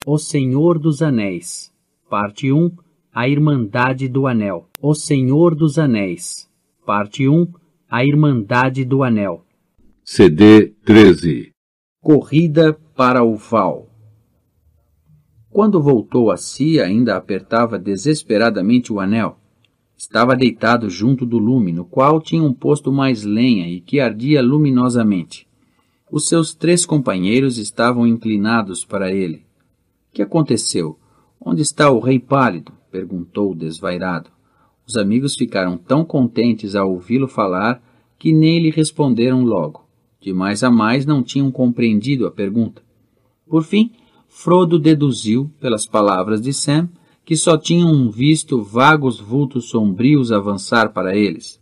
O Senhor dos Anéis, Parte 1, A Irmandade do Anel. O Senhor dos Anéis, Parte 1, A Irmandade do Anel. CD 13. Corrida para o Val. Quando voltou a si, ainda apertava desesperadamente o anel. Estava deitado junto do lume, no qual tinham posto mais lenha e que ardia luminosamente. Os seus 3 companheiros estavam inclinados para ele. — Que aconteceu? Onde está o Rei Pálido? Perguntou desvairado. Os amigos ficaram tão contentes ao ouvi-lo falar que nem lhe responderam logo. De mais a mais não tinham compreendido a pergunta. Por fim, Frodo deduziu, pelas palavras de Sam, que só tinham visto vagos vultos sombrios avançar para eles.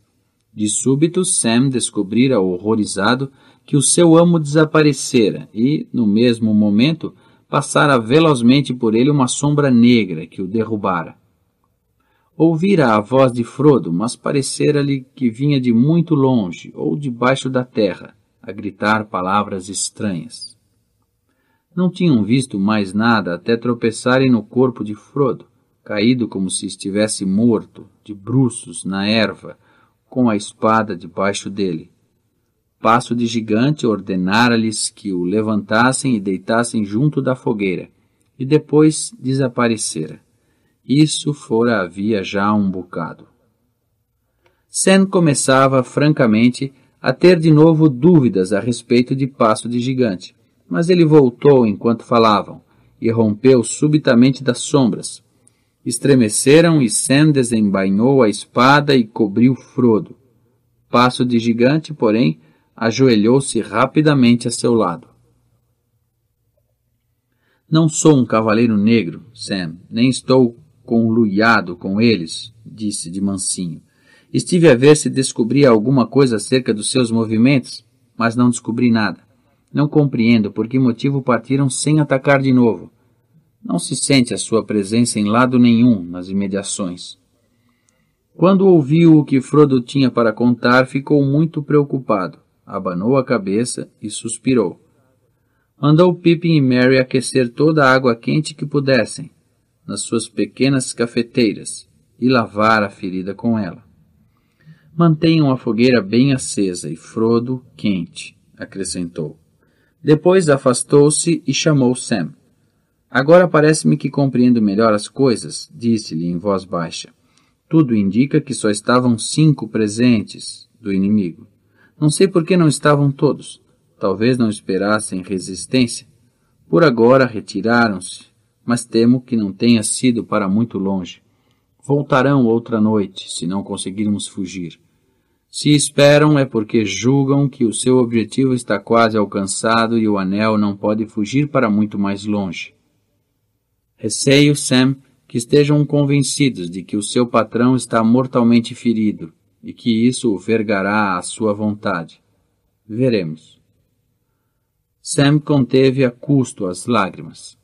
De súbito, Sam descobrira horrorizado que o seu amo desaparecera e, no mesmo momento, passara velozmente por ele uma sombra negra que o derrubara. Ouvira a voz de Frodo, mas parecera-lhe que vinha de muito longe ou debaixo da terra, a gritar palavras estranhas. Não tinham visto mais nada até tropeçarem no corpo de Frodo, caído como se estivesse morto, de bruços na erva, com a espada debaixo dele. Passo de Gigante ordenara-lhes que o levantassem e deitassem junto da fogueira, e depois desaparecera. Isso fora havia já um bocado. Sam começava, francamente, a ter de novo dúvidas a respeito de Passo de Gigante, mas ele voltou enquanto falavam, e rompeu subitamente das sombras. Estremeceram e Sam desembainhou a espada e cobriu Frodo. Passo de Gigante, porém, ajoelhou-se rapidamente a seu lado. Não sou um cavaleiro negro, Sam, nem estou conluiado com eles, disse de mansinho. Estive a ver se descobria alguma coisa acerca dos seus movimentos, mas não descobri nada. Não compreendo por que motivo partiram sem atacar de novo. Não se sente a sua presença em lado nenhum nas imediações. Quando ouviu o que Frodo tinha para contar, ficou muito preocupado. Abanou a cabeça e suspirou. Mandou Pippin e Merry aquecer toda a água quente que pudessem, nas suas pequenas cafeteiras, e lavar a ferida com ela. Mantenham a fogueira bem acesa e Frodo quente, acrescentou. Depois afastou-se e chamou Sam. Agora parece-me que compreendo melhor as coisas, disse-lhe em voz baixa. Tudo indica que só estavam 5 presentes do inimigo. Não sei por que não estavam todos. Talvez não esperassem resistência. Por agora retiraram-se, mas temo que não tenha sido para muito longe. Voltarão outra noite, se não conseguirmos fugir. Se esperam é porque julgam que o seu objetivo está quase alcançado e o anel não pode fugir para muito mais longe. Receio, Sam, que estejam convencidos de que o seu patrão está mortalmente ferido e que isso o vergará à sua vontade. Veremos. Sam conteve a custo as lágrimas.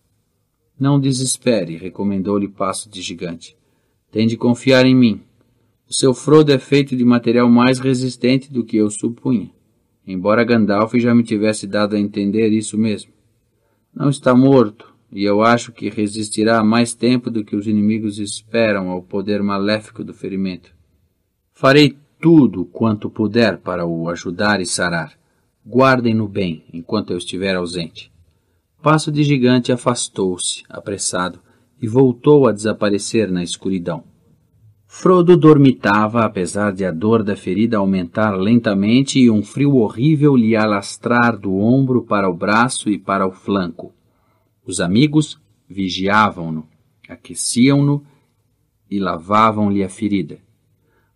Não desespere, recomendou-lhe Passo de Gigante. Tem de confiar em mim. O seu Frodo é feito de material mais resistente do que eu supunha, embora Gandalf já me tivesse dado a entender isso mesmo. Não está morto, e eu acho que resistirá mais tempo do que os inimigos esperam ao poder maléfico do ferimento. Farei tudo quanto puder para o ajudar e sarar. Guardem-no bem, enquanto eu estiver ausente. Passo de Gigante afastou-se, apressado, e voltou a desaparecer na escuridão. Frodo dormitava, apesar de a dor da ferida aumentar lentamente e um frio horrível lhe alastrar do ombro para o braço e para o flanco. Os amigos vigiavam-no, aqueciam-no e lavavam-lhe a ferida.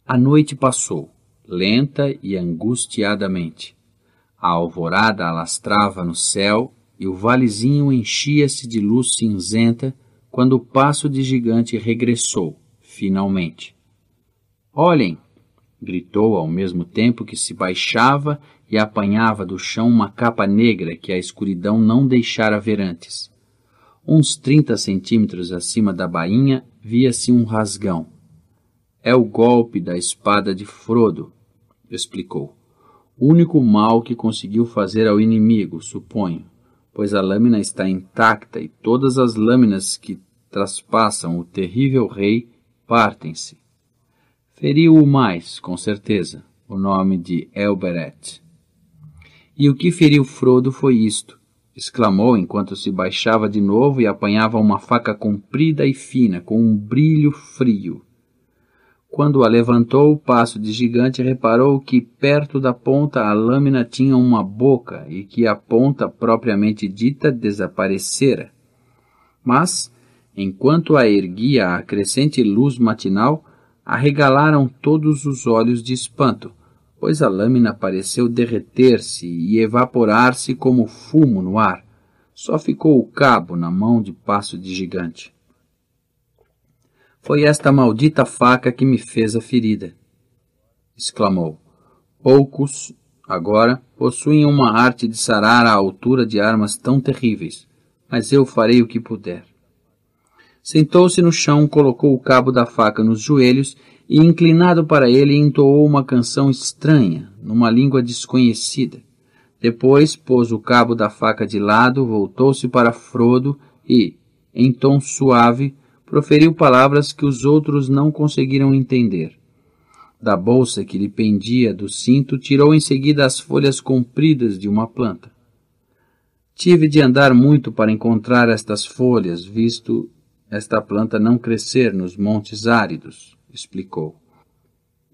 A noite passou, lenta e angustiadamente. A alvorada alastrava no céu e o valezinho enchia-se de luz cinzenta quando o Passo de Gigante regressou, finalmente. Olhem! Gritou ao mesmo tempo que se baixava e apanhava do chão uma capa negra que a escuridão não deixara ver antes. Uns 30 centímetros acima da bainha via-se um rasgão. É o golpe da espada de Frodo, explicou. O único mal que conseguiu fazer ao inimigo, suponho. pois a lâmina está intacta e todas as lâminas que traspassam o terrível rei partem-se. Feriu-o mais, com certeza, o nome de Elbereth. E o que feriu Frodo foi isto, exclamou enquanto se baixava de novo e apanhava uma faca comprida e fina, com um brilho frio. Quando a levantou, o passo de gigante reparou que perto da ponta a lâmina tinha uma boca e que a ponta propriamente dita desaparecera. Mas, enquanto a erguia a crescente luz matinal, arregalaram todos os olhos de espanto, pois a lâmina pareceu derreter-se e evaporar-se como fumo no ar. Só ficou o cabo na mão de passo de gigante. Foi esta maldita faca que me fez a ferida, exclamou. Poucos, agora, possuem uma arte de sarar à altura de armas tão terríveis, mas eu farei o que puder. Sentou-se no chão, colocou o cabo da faca nos joelhos e, inclinado para ele, entoou uma canção estranha, numa língua desconhecida. Depois pôs o cabo da faca de lado, voltou-se para Frodo e, em tom suave, proferiu palavras que os outros não conseguiram entender. Da bolsa que lhe pendia do cinto, tirou em seguida as folhas compridas de uma planta. Tive de andar muito para encontrar estas folhas, visto esta planta não crescer nos montes áridos, explicou.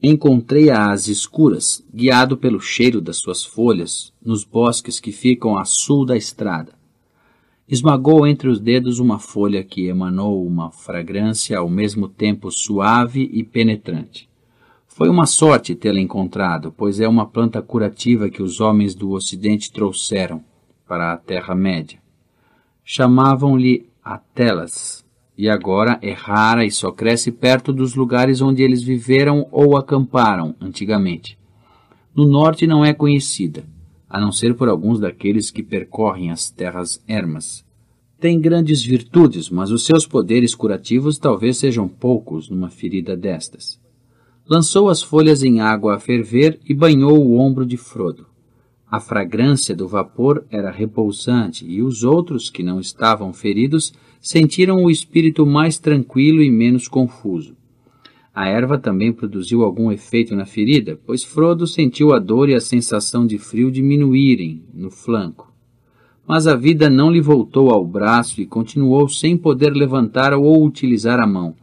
Encontrei-a às escuras, guiado pelo cheiro das suas folhas, nos bosques que ficam a sul da estrada. Esmagou entre os dedos uma folha que emanou uma fragrância ao mesmo tempo suave e penetrante. Foi uma sorte tê-la encontrado, pois é uma planta curativa que os homens do Ocidente trouxeram para a Terra-média. Chamavam-lhe atelas, e agora é rara e só cresce perto dos lugares onde eles viveram ou acamparam antigamente. No norte não é conhecida, a não ser por alguns daqueles que percorrem as terras ermas. Tem grandes virtudes, mas os seus poderes curativos talvez sejam poucos numa ferida destas. Lançou as folhas em água a ferver e banhou o ombro de Frodo. A fragrância do vapor era repulsante e os outros, que não estavam feridos, sentiram o espírito mais tranquilo e menos confuso. A erva também produziu algum efeito na ferida, pois Frodo sentiu a dor e a sensação de frio diminuírem no flanco. Mas a vida não lhe voltou ao braço e continuou sem poder levantar ou utilizar a mão.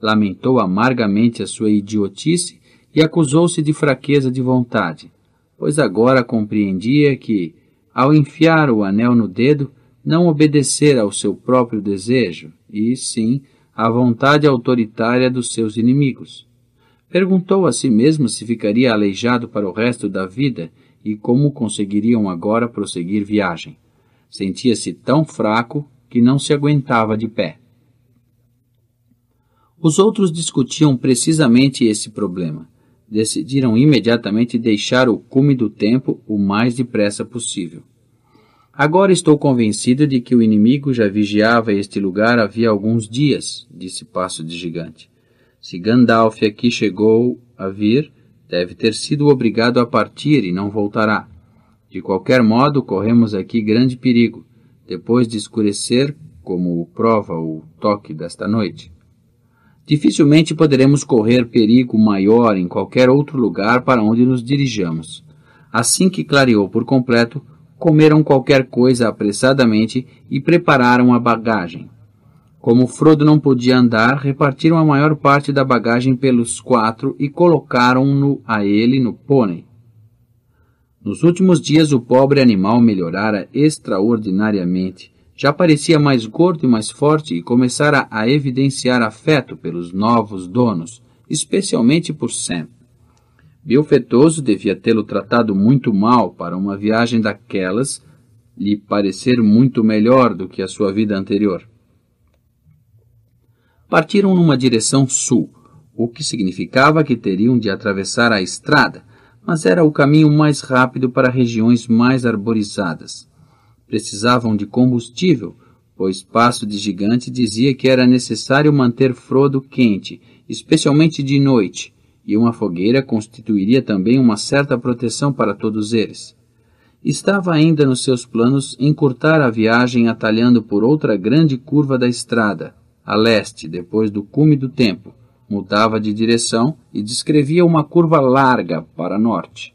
Lamentou amargamente a sua idiotice e acusou-se de fraqueza de vontade, pois agora compreendia que, ao enfiar o anel no dedo, não obedecera ao seu próprio desejo, e, sim, à vontade autoritária dos seus inimigos. Perguntou a si mesmo se ficaria aleijado para o resto da vida e como conseguiriam agora prosseguir viagem. Sentia-se tão fraco que não se aguentava de pé. Os outros discutiam precisamente esse problema. Decidiram imediatamente deixar o cume do tempo o mais depressa possível. Agora estou convencido de que o inimigo já vigiava este lugar havia alguns dias, disse Passo de Gigante. Se Gandalf aqui chegou a vir, deve ter sido obrigado a partir e não voltará. De qualquer modo, corremos aqui grande perigo, depois de escurecer, como o prova o toque desta noite. Dificilmente poderemos correr perigo maior em qualquer outro lugar para onde nos dirijamos. Assim que clareou por completo, comeram qualquer coisa apressadamente e prepararam a bagagem. Como Frodo não podia andar, repartiram a maior parte da bagagem pelos 4 e colocaram-no a ele no pônei. Nos últimos dias o pobre animal melhorara extraordinariamente. Já parecia mais gordo e mais forte e começara a evidenciar afeto pelos novos donos, especialmente por Sam. Bilfetoso devia tê-lo tratado muito mal para uma viagem daquelas lhe parecer muito melhor do que a sua vida anterior. Partiram numa direção sul, o que significava que teriam de atravessar a estrada, mas era o caminho mais rápido para regiões mais arborizadas. Precisavam de combustível, pois Passo de Gigante dizia que era necessário manter Frodo quente, especialmente de noite, e uma fogueira constituiria também uma certa proteção para todos eles. Estava ainda nos seus planos encurtar a viagem atalhando por outra grande curva da estrada, a leste, depois do cume do tempo. Mudava de direção e descrevia uma curva larga para norte.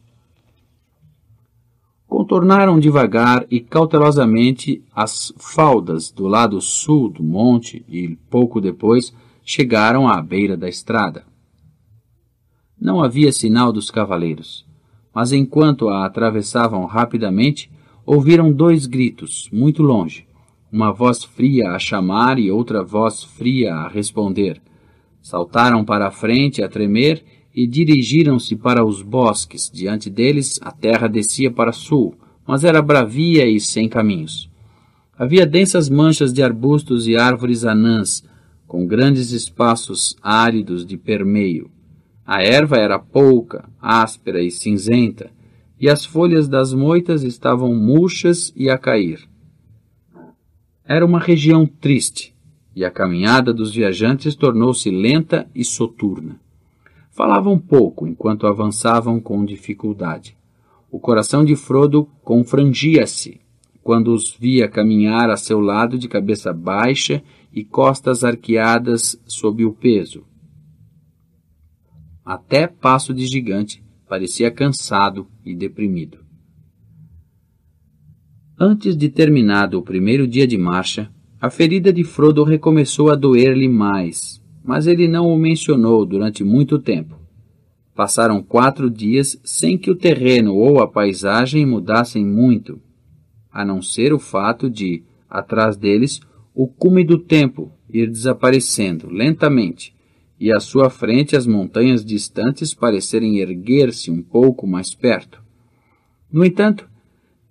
Contornaram devagar e cautelosamente as faldas do lado sul do monte e, pouco depois, chegaram à beira da estrada. Não havia sinal dos cavaleiros, mas enquanto a atravessavam rapidamente, ouviram 2 gritos, muito longe, uma voz fria a chamar e outra voz fria a responder. Saltaram para a frente a tremer e dirigiram-se para os bosques. Diante deles a terra descia para sul, mas era bravia e sem caminhos. Havia densas manchas de arbustos e árvores anãs, com grandes espaços áridos de permeio. A erva era pouca, áspera e cinzenta, e as folhas das moitas estavam murchas e a cair. Era uma região triste, e a caminhada dos viajantes tornou-se lenta e soturna. Falavam pouco enquanto avançavam com dificuldade. O coração de Frodo confrangia-se quando os via caminhar a seu lado de cabeça baixa e costas arqueadas sob o peso. Até Passo de Gigante parecia cansado e deprimido. Antes de terminado o primeiro dia de marcha, a ferida de Frodo recomeçou a doer-lhe mais, mas ele não o mencionou durante muito tempo. Passaram 4 dias sem que o terreno ou a paisagem mudassem muito, a não ser o fato de, atrás deles, o cume do tempo ir desaparecendo lentamente, e à sua frente as montanhas distantes parecerem erguer-se um pouco mais perto. No entanto,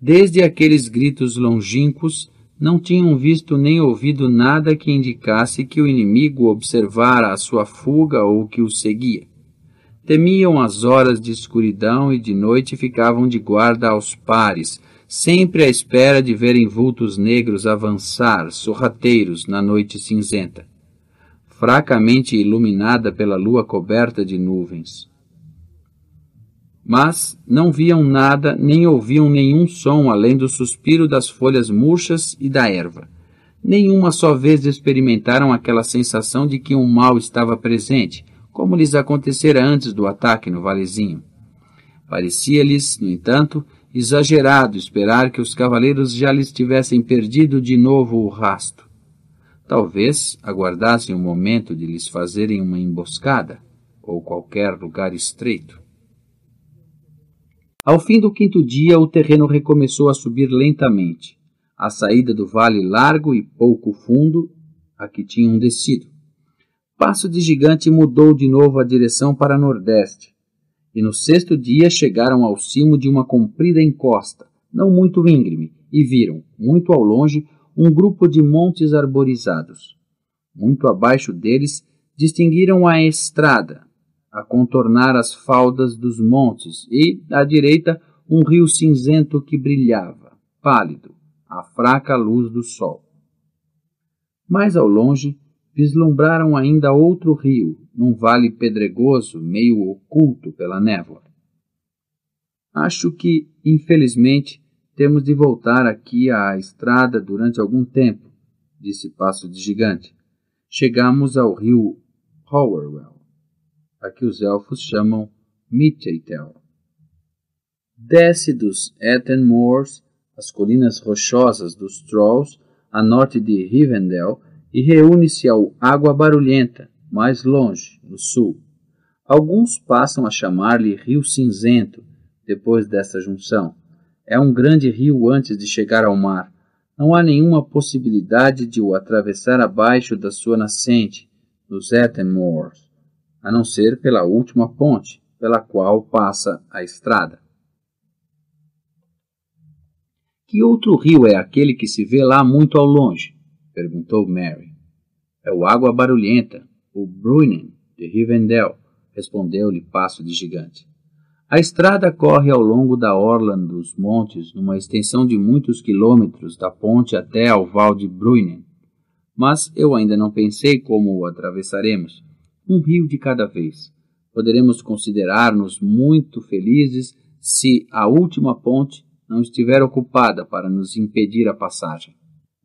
desde aqueles gritos longínquos, não tinham visto nem ouvido nada que indicasse que o inimigo observara a sua fuga ou que o seguia. Temiam as horas de escuridão e de noite ficavam de guarda aos pares, sempre à espera de verem vultos negros avançar, sorrateiros, na noite cinzenta, fracamente iluminada pela lua coberta de nuvens. Mas não viam nada, nem ouviam nenhum som além do suspiro das folhas murchas e da erva. Nenhuma só vez experimentaram aquela sensação de que um mal estava presente, como lhes acontecera antes do ataque no valezinho. Parecia-lhes, no entanto, exagerado esperar que os cavaleiros já lhes tivessem perdido de novo o rasto. Talvez aguardassem o momento de lhes fazerem uma emboscada, ou qualquer lugar estreito. Ao fim do 5º dia, o terreno recomeçou a subir lentamente, à saída do vale largo e pouco fundo a que tinham descido. Passo de Gigante mudou de novo a direção para nordeste, e no 6º dia chegaram ao cimo de uma comprida encosta, não muito íngreme, e viram, muito ao longe, um grupo de montes arborizados. Muito abaixo deles, distinguiram a estrada, a contornar as faldas dos montes, e, à direita, um rio cinzento que brilhava, pálido, à fraca luz do sol. Mais ao longe, vislumbraram ainda outro rio, num vale pedregoso, meio oculto pela névoa. Acho que, infelizmente, temos de voltar aqui à estrada durante algum tempo, disse Passo de Gigante. Chegamos ao rio Howerwell, a que os elfos chamam Miteitel. Desce dos Ethen Moors, as colinas rochosas dos Trolls, a norte de Rivendell, e reúne-se ao Água Barulhenta, mais longe, no sul. Alguns passam a chamar-lhe Rio Cinzento, depois desta junção. É um grande rio antes de chegar ao mar. Não há nenhuma possibilidade de o atravessar abaixo da sua nascente, nos Ethen Moors, a não ser pela última ponte, pela qual passa a estrada. Que outro rio é aquele que se vê lá muito ao longe? Perguntou Merry. É o Água Barulhenta, o Bruinen, de Rivendell, respondeu-lhe Passo de Gigante. A estrada corre ao longo da orla dos montes, numa extensão de muitos quilômetros da ponte até ao val de Bruinen. Mas eu ainda não pensei como o atravessaremos. Um rio de cada vez. Poderemos considerar-nos muito felizes se a última ponte, não estiver ocupada para nos impedir a passagem.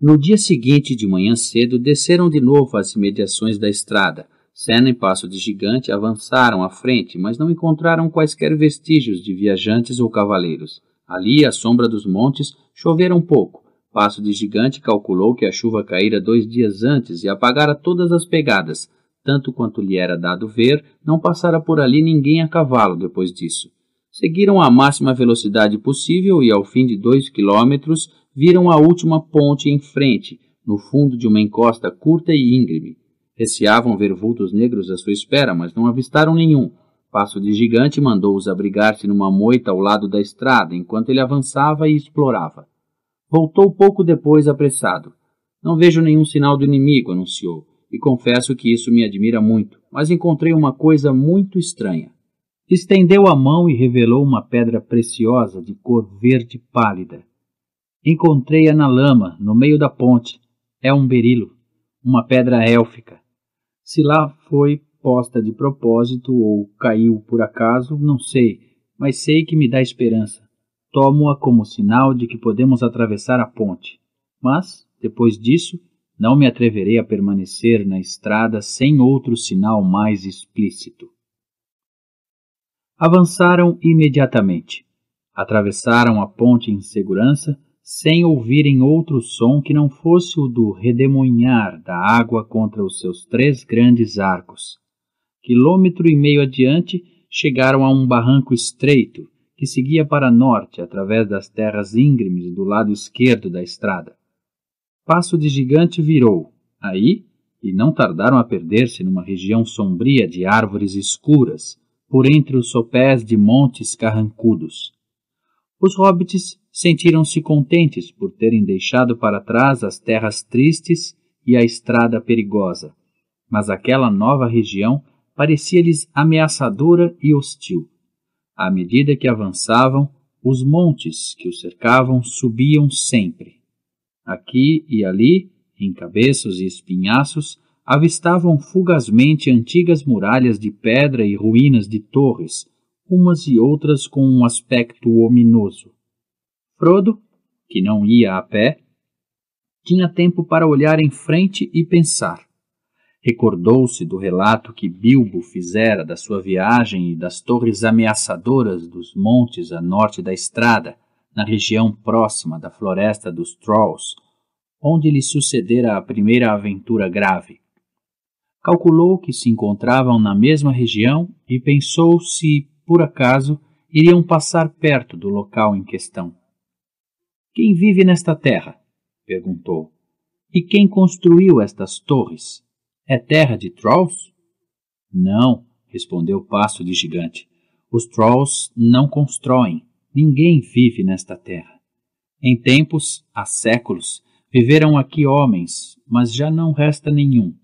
No dia seguinte, de manhã cedo, desceram de novo às imediações da estrada. Sam e Passo de Gigante avançaram à frente, mas não encontraram quaisquer vestígios de viajantes ou cavaleiros. Ali, à sombra dos montes, chovera um pouco. Passo de Gigante calculou que a chuva caíra 2 dias antes e apagara todas as pegadas. Tanto quanto lhe era dado ver, não passara por ali ninguém a cavalo depois disso. Seguiram à máxima velocidade possível e, ao fim de 2 quilômetros, viram a última ponte em frente, no fundo de uma encosta curta e íngreme. Receavam ver vultos negros à sua espera, mas não avistaram nenhum. Passo de Gigante mandou-os abrigar-se numa moita ao lado da estrada, enquanto ele avançava e explorava. Voltou pouco depois apressado. Não vejo nenhum sinal do inimigo, anunciou, e confesso que isso me admira muito, mas encontrei uma coisa muito estranha. Estendeu a mão e revelou uma pedra preciosa de cor verde pálida. Encontrei-a na lama, no meio da ponte. É um berilo, uma pedra élfica. Se lá foi posta de propósito ou caiu por acaso, não sei, mas sei que me dá esperança. Tomo-a como sinal de que podemos atravessar a ponte. Mas, depois disso, não me atreverei a permanecer na estrada sem outro sinal mais explícito. Avançaram imediatamente. Atravessaram a ponte em segurança, sem ouvirem outro som que não fosse o do redemoinhar da água contra os seus 3 grandes arcos. 1,5 km adiante, chegaram a um barranco estreito, que seguia para norte através das terras íngremes do lado esquerdo da estrada. Passo de Gigante virou, aí, e não tardaram a perder-se numa região sombria de árvores escuras, por entre os sopés de montes carrancudos. Os hobbits sentiram-se contentes por terem deixado para trás as terras tristes e a estrada perigosa, mas aquela nova região parecia-lhes ameaçadora e hostil. À medida que avançavam, os montes que os cercavam subiam sempre. Aqui e ali, em cabeços e espinhaços, avistavam fugazmente antigas muralhas de pedra e ruínas de torres, umas e outras com um aspecto ominoso. Frodo, que não ia a pé, tinha tempo para olhar em frente e pensar. Recordou-se do relato que Bilbo fizera da sua viagem e das torres ameaçadoras dos montes a norte da estrada, na região próxima da floresta dos Trolls, onde lhe sucedera a primeira aventura grave. Calculou que se encontravam na mesma região e pensou se, por acaso, iriam passar perto do local em questão. Quem vive nesta terra? Perguntou. E quem construiu estas torres? É terra de Trolls? Não, respondeu Passo de Gigante. Os Trolls não constroem. Ninguém vive nesta terra. Em tempos, há séculos, viveram aqui homens, mas já não resta nenhum.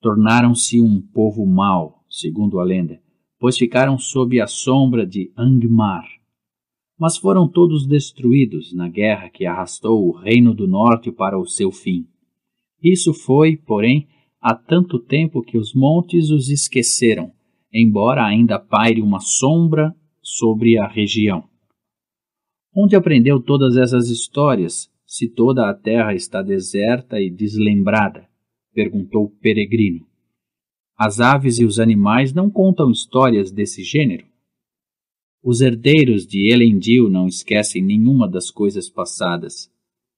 Tornaram-se um povo mau, segundo a lenda, pois ficaram sob a sombra de Angmar. Mas foram todos destruídos na guerra que arrastou o Reino do Norte para o seu fim. Isso foi, porém, há tanto tempo que os montes os esqueceram, embora ainda paire uma sombra sobre a região. Onde aprendeu todas essas histórias, se toda a terra está deserta e deslembrada? Perguntou o peregrino. As aves e os animais não contam histórias desse gênero? Os herdeiros de Elendil não esquecem nenhuma das coisas passadas,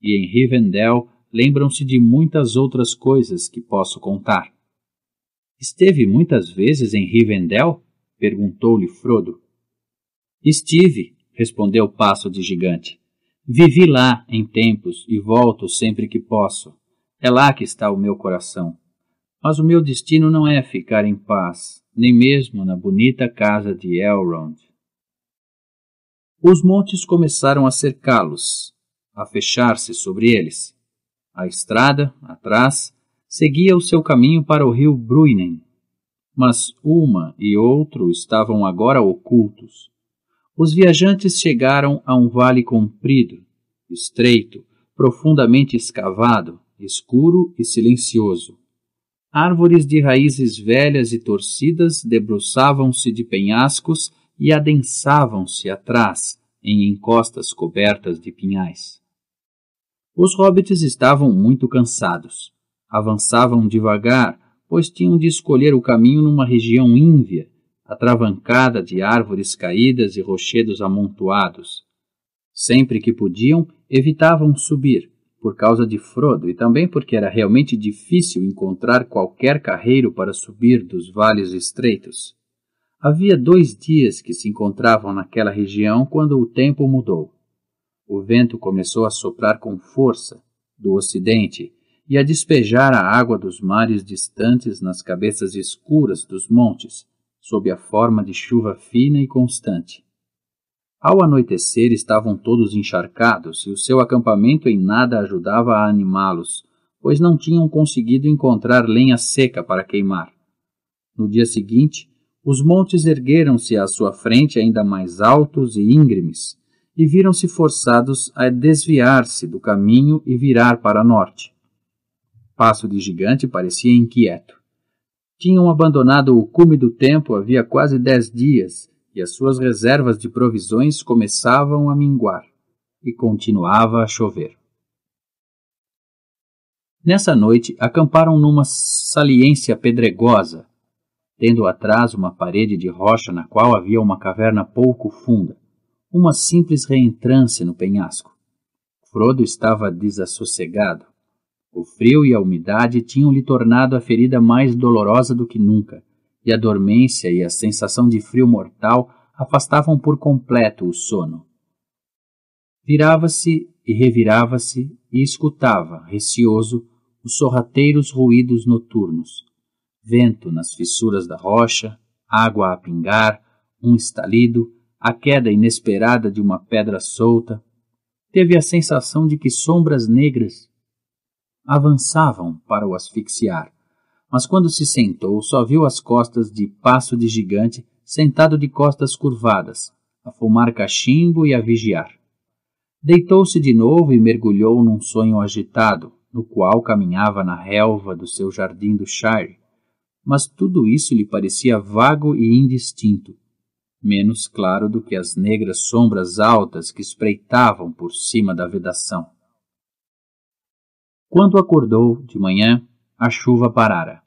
e em Rivendell lembram-se de muitas outras coisas que posso contar. Esteve muitas vezes em Rivendell? Perguntou-lhe Frodo. Estive, respondeu Passo de Gigante. Vivi lá em tempos e volto sempre que posso. É lá que está o meu coração. Mas o meu destino não é ficar em paz, nem mesmo na bonita casa de Elrond. Os montes começaram a cercá-los, a fechar-se sobre eles. A estrada, atrás, seguia o seu caminho para o rio Bruinen, mas uma e outro estavam agora ocultos. Os viajantes chegaram a um vale comprido, estreito, profundamente escavado, escuro e silencioso. Árvores de raízes velhas e torcidas debruçavam-se de penhascos e adensavam-se atrás, em encostas cobertas de pinhais. Os hobbits estavam muito cansados. Avançavam devagar, pois tinham de escolher o caminho numa região ínvia, atravancada de árvores caídas e rochedos amontoados. Sempre que podiam, evitavam subir, por causa de Frodo e também porque era realmente difícil encontrar qualquer carreiro para subir dos vales estreitos. Havia 2 dias que se encontravam naquela região quando o tempo mudou. O vento começou a soprar com força, do ocidente, e a despejar a água dos mares distantes nas cabeças escuras dos montes, sob a forma de chuva fina e constante. Ao anoitecer estavam todos encharcados e o seu acampamento em nada ajudava a animá-los, pois não tinham conseguido encontrar lenha seca para queimar. No dia seguinte, os montes ergueram-se à sua frente ainda mais altos e íngremes, e viram-se forçados a desviar-se do caminho e virar para norte. Passo de Gigante parecia inquieto. Tinham abandonado o cume do tempo havia quase 10 dias, e as suas reservas de provisões começavam a minguar, e continuava a chover. Nessa noite, acamparam numa saliência pedregosa, tendo atrás uma parede de rocha na qual havia uma caverna pouco funda, uma simples reentrância no penhasco. Frodo estava desassossegado. O frio e a umidade tinham-lhe tornado a ferida mais dolorosa do que nunca, e a dormência e a sensação de frio mortal afastavam por completo o sono. Virava-se e revirava-se e escutava, receoso, os sorrateiros ruídos noturnos. Vento nas fissuras da rocha, água a pingar, um estalido, a queda inesperada de uma pedra solta. Teve a sensação de que sombras negras avançavam para o asfixiar. Mas quando se sentou, só viu as costas de Passo de Gigante sentado de costas curvadas, a fumar cachimbo e a vigiar. Deitou-se de novo e mergulhou num sonho agitado, no qual caminhava na relva do seu jardim do Shire, mas tudo isso lhe parecia vago e indistinto, menos claro do que as negras sombras altas que espreitavam por cima da vedação. Quando acordou, de manhã, a chuva parara.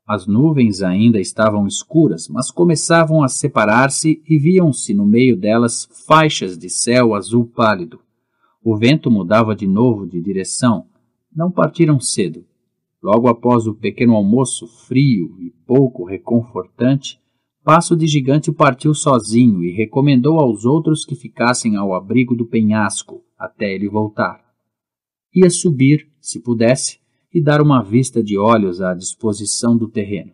As nuvens ainda estavam escuras, mas começavam a separar-se e viam-se no meio delas faixas de céu azul pálido. O vento mudava de novo de direção. Não partiram cedo. Logo após o pequeno almoço frio e pouco reconfortante, Passo de Gigante partiu sozinho e recomendou aos outros que ficassem ao abrigo do penhasco até ele voltar. Ia subir, se pudesse, e dar uma vista de olhos à disposição do terreno.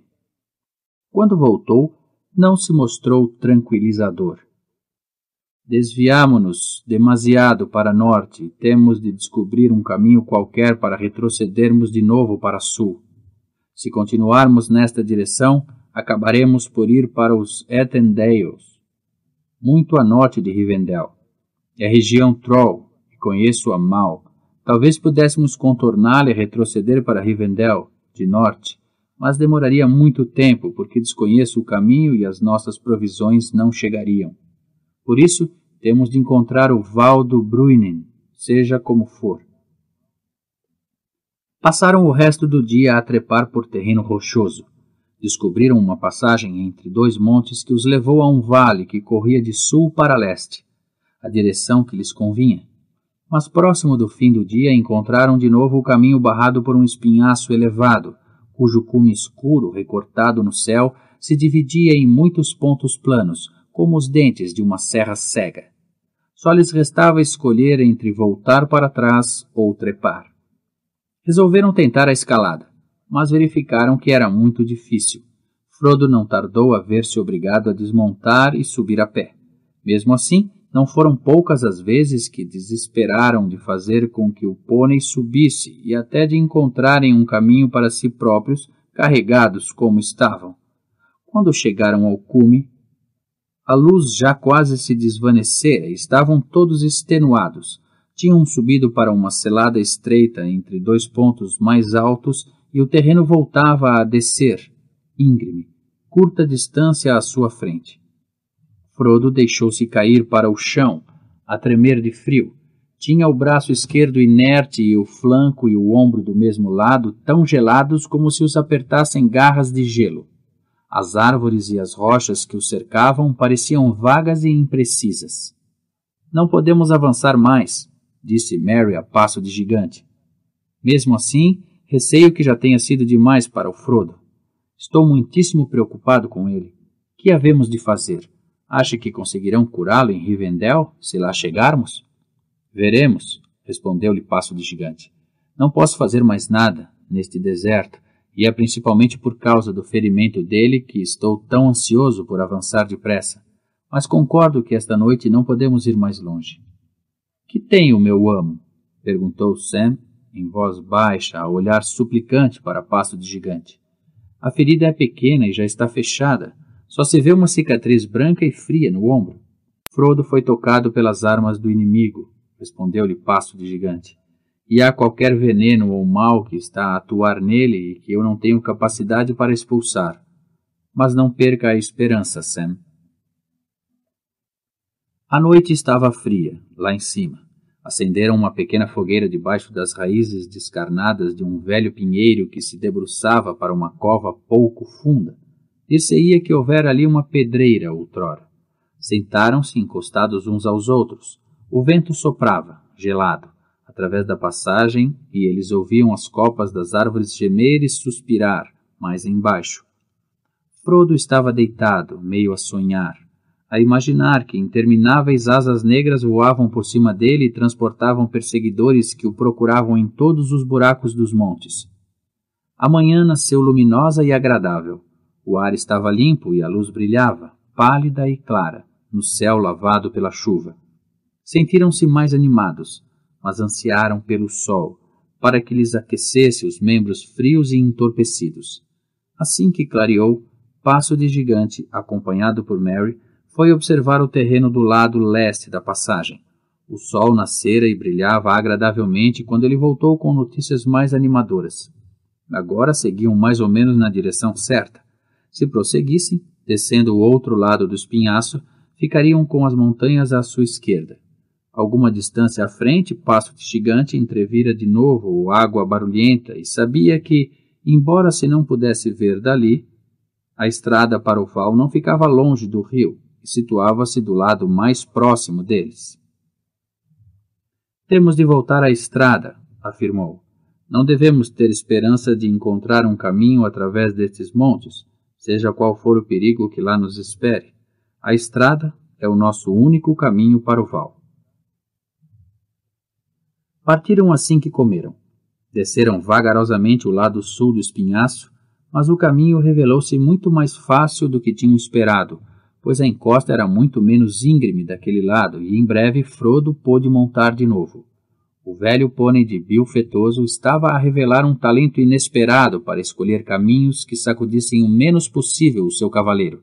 Quando voltou, não se mostrou tranquilizador. Desviamo-nos demasiado para norte e temos de descobrir um caminho qualquer para retrocedermos de novo para sul. Se continuarmos nesta direção, acabaremos por ir para os Ethendales, muito a norte de Rivendell. É região Troll, e conheço-a mal. Talvez pudéssemos contorná-la e retroceder para Rivendell, de norte, mas demoraria muito tempo, porque desconheço o caminho e as nossas provisões não chegariam. Por isso, temos de encontrar o Val do Bruinen, seja como for. Passaram o resto do dia a trepar por terreno rochoso. Descobriram uma passagem entre 2 montes que os levou a um vale que corria de sul para leste, a direção que lhes convinha. Mas próximo do fim do dia encontraram de novo o caminho barrado por um espinhaço elevado, cujo cume escuro, recortado no céu, se dividia em muitos pontos planos, como os dentes de uma serra cega. Só lhes restava escolher entre voltar para trás ou trepar. Resolveram tentar a escalada, mas verificaram que era muito difícil. Frodo não tardou a ver-se obrigado a desmontar e subir a pé. Mesmo assim, não foram poucas as vezes que desesperaram de fazer com que o pônei subisse e até de encontrarem um caminho para si próprios, carregados como estavam. Quando chegaram ao cume, a luz já quase se desvanecera e estavam todos extenuados. Tinham subido para uma selada estreita entre 2 pontos mais altos e o terreno voltava a descer, íngreme, curta distância à sua frente. Frodo deixou-se cair para o chão, a tremer de frio. Tinha o braço esquerdo inerte e o flanco e o ombro do mesmo lado tão gelados como se os apertassem garras de gelo. As árvores e as rochas que o cercavam pareciam vagas e imprecisas. Não podemos avançar mais, disse Mary a passo de gigante. Mesmo assim, receio que já tenha sido demais para o Frodo. Estou muitíssimo preocupado com ele. Que havemos de fazer? Acha que conseguirão curá-lo em Rivendell, se lá chegarmos? Veremos, respondeu-lhe Passo de Gigante. Não posso fazer mais nada neste deserto, e é principalmente por causa do ferimento dele que estou tão ansioso por avançar depressa. Mas concordo que esta noite não podemos ir mais longe. Que tem o meu amo? Perguntou Sam, em voz baixa, a olhar suplicante para Passo de Gigante. A ferida é pequena e já está fechada. Só se vê uma cicatriz branca e fria no ombro. Frodo foi tocado pelas armas do inimigo, respondeu-lhe Passo de Gigante. E há qualquer veneno ou mal que está a atuar nele e que eu não tenho capacidade para expulsar. Mas não perca a esperança, Sam. A noite estava fria, lá em cima. Acenderam uma pequena fogueira debaixo das raízes descarnadas de um velho pinheiro que se debruçava para uma cova pouco funda. Dir-se-ia que houvera ali uma pedreira outrora. Sentaram-se encostados uns aos outros. O vento soprava, gelado, através da passagem, e eles ouviam as copas das árvores gemer e suspirar, mais embaixo. Frodo estava deitado, meio a sonhar, a imaginar que intermináveis asas negras voavam por cima dele e transportavam perseguidores que o procuravam em todos os buracos dos montes. A manhã nasceu luminosa e agradável. O ar estava limpo e a luz brilhava, pálida e clara, no céu lavado pela chuva. Sentiram-se mais animados, mas ansiaram pelo sol, para que lhes aquecesse os membros frios e entorpecidos. Assim que clareou, Passo de Gigante, acompanhado por Mary, foi observar o terreno do lado leste da passagem. O sol nascera e brilhava agradavelmente quando ele voltou com notícias mais animadoras. Agora seguiam mais ou menos na direção certa. Se prosseguissem, descendo o outro lado do espinhaço, ficariam com as montanhas à sua esquerda. Alguma distância à frente, Passo de Gigante entrevira de novo água barulhenta e sabia que, embora se não pudesse ver dali, a estrada para o val não ficava longe do rio e situava-se do lado mais próximo deles. Temos de voltar à estrada, afirmou. Não devemos ter esperança de encontrar um caminho através destes montes, seja qual for o perigo que lá nos espere. A estrada é o nosso único caminho para o val. Partiram assim que comeram. Desceram vagarosamente o lado sul do espinhaço, mas o caminho revelou-se muito mais fácil do que tinham esperado, pois a encosta era muito menos íngreme daquele lado e em breve Frodo pôde montar de novo. O velho pônei de Bil Fetoso estava a revelar um talento inesperado para escolher caminhos que sacudissem o menos possível o seu cavaleiro.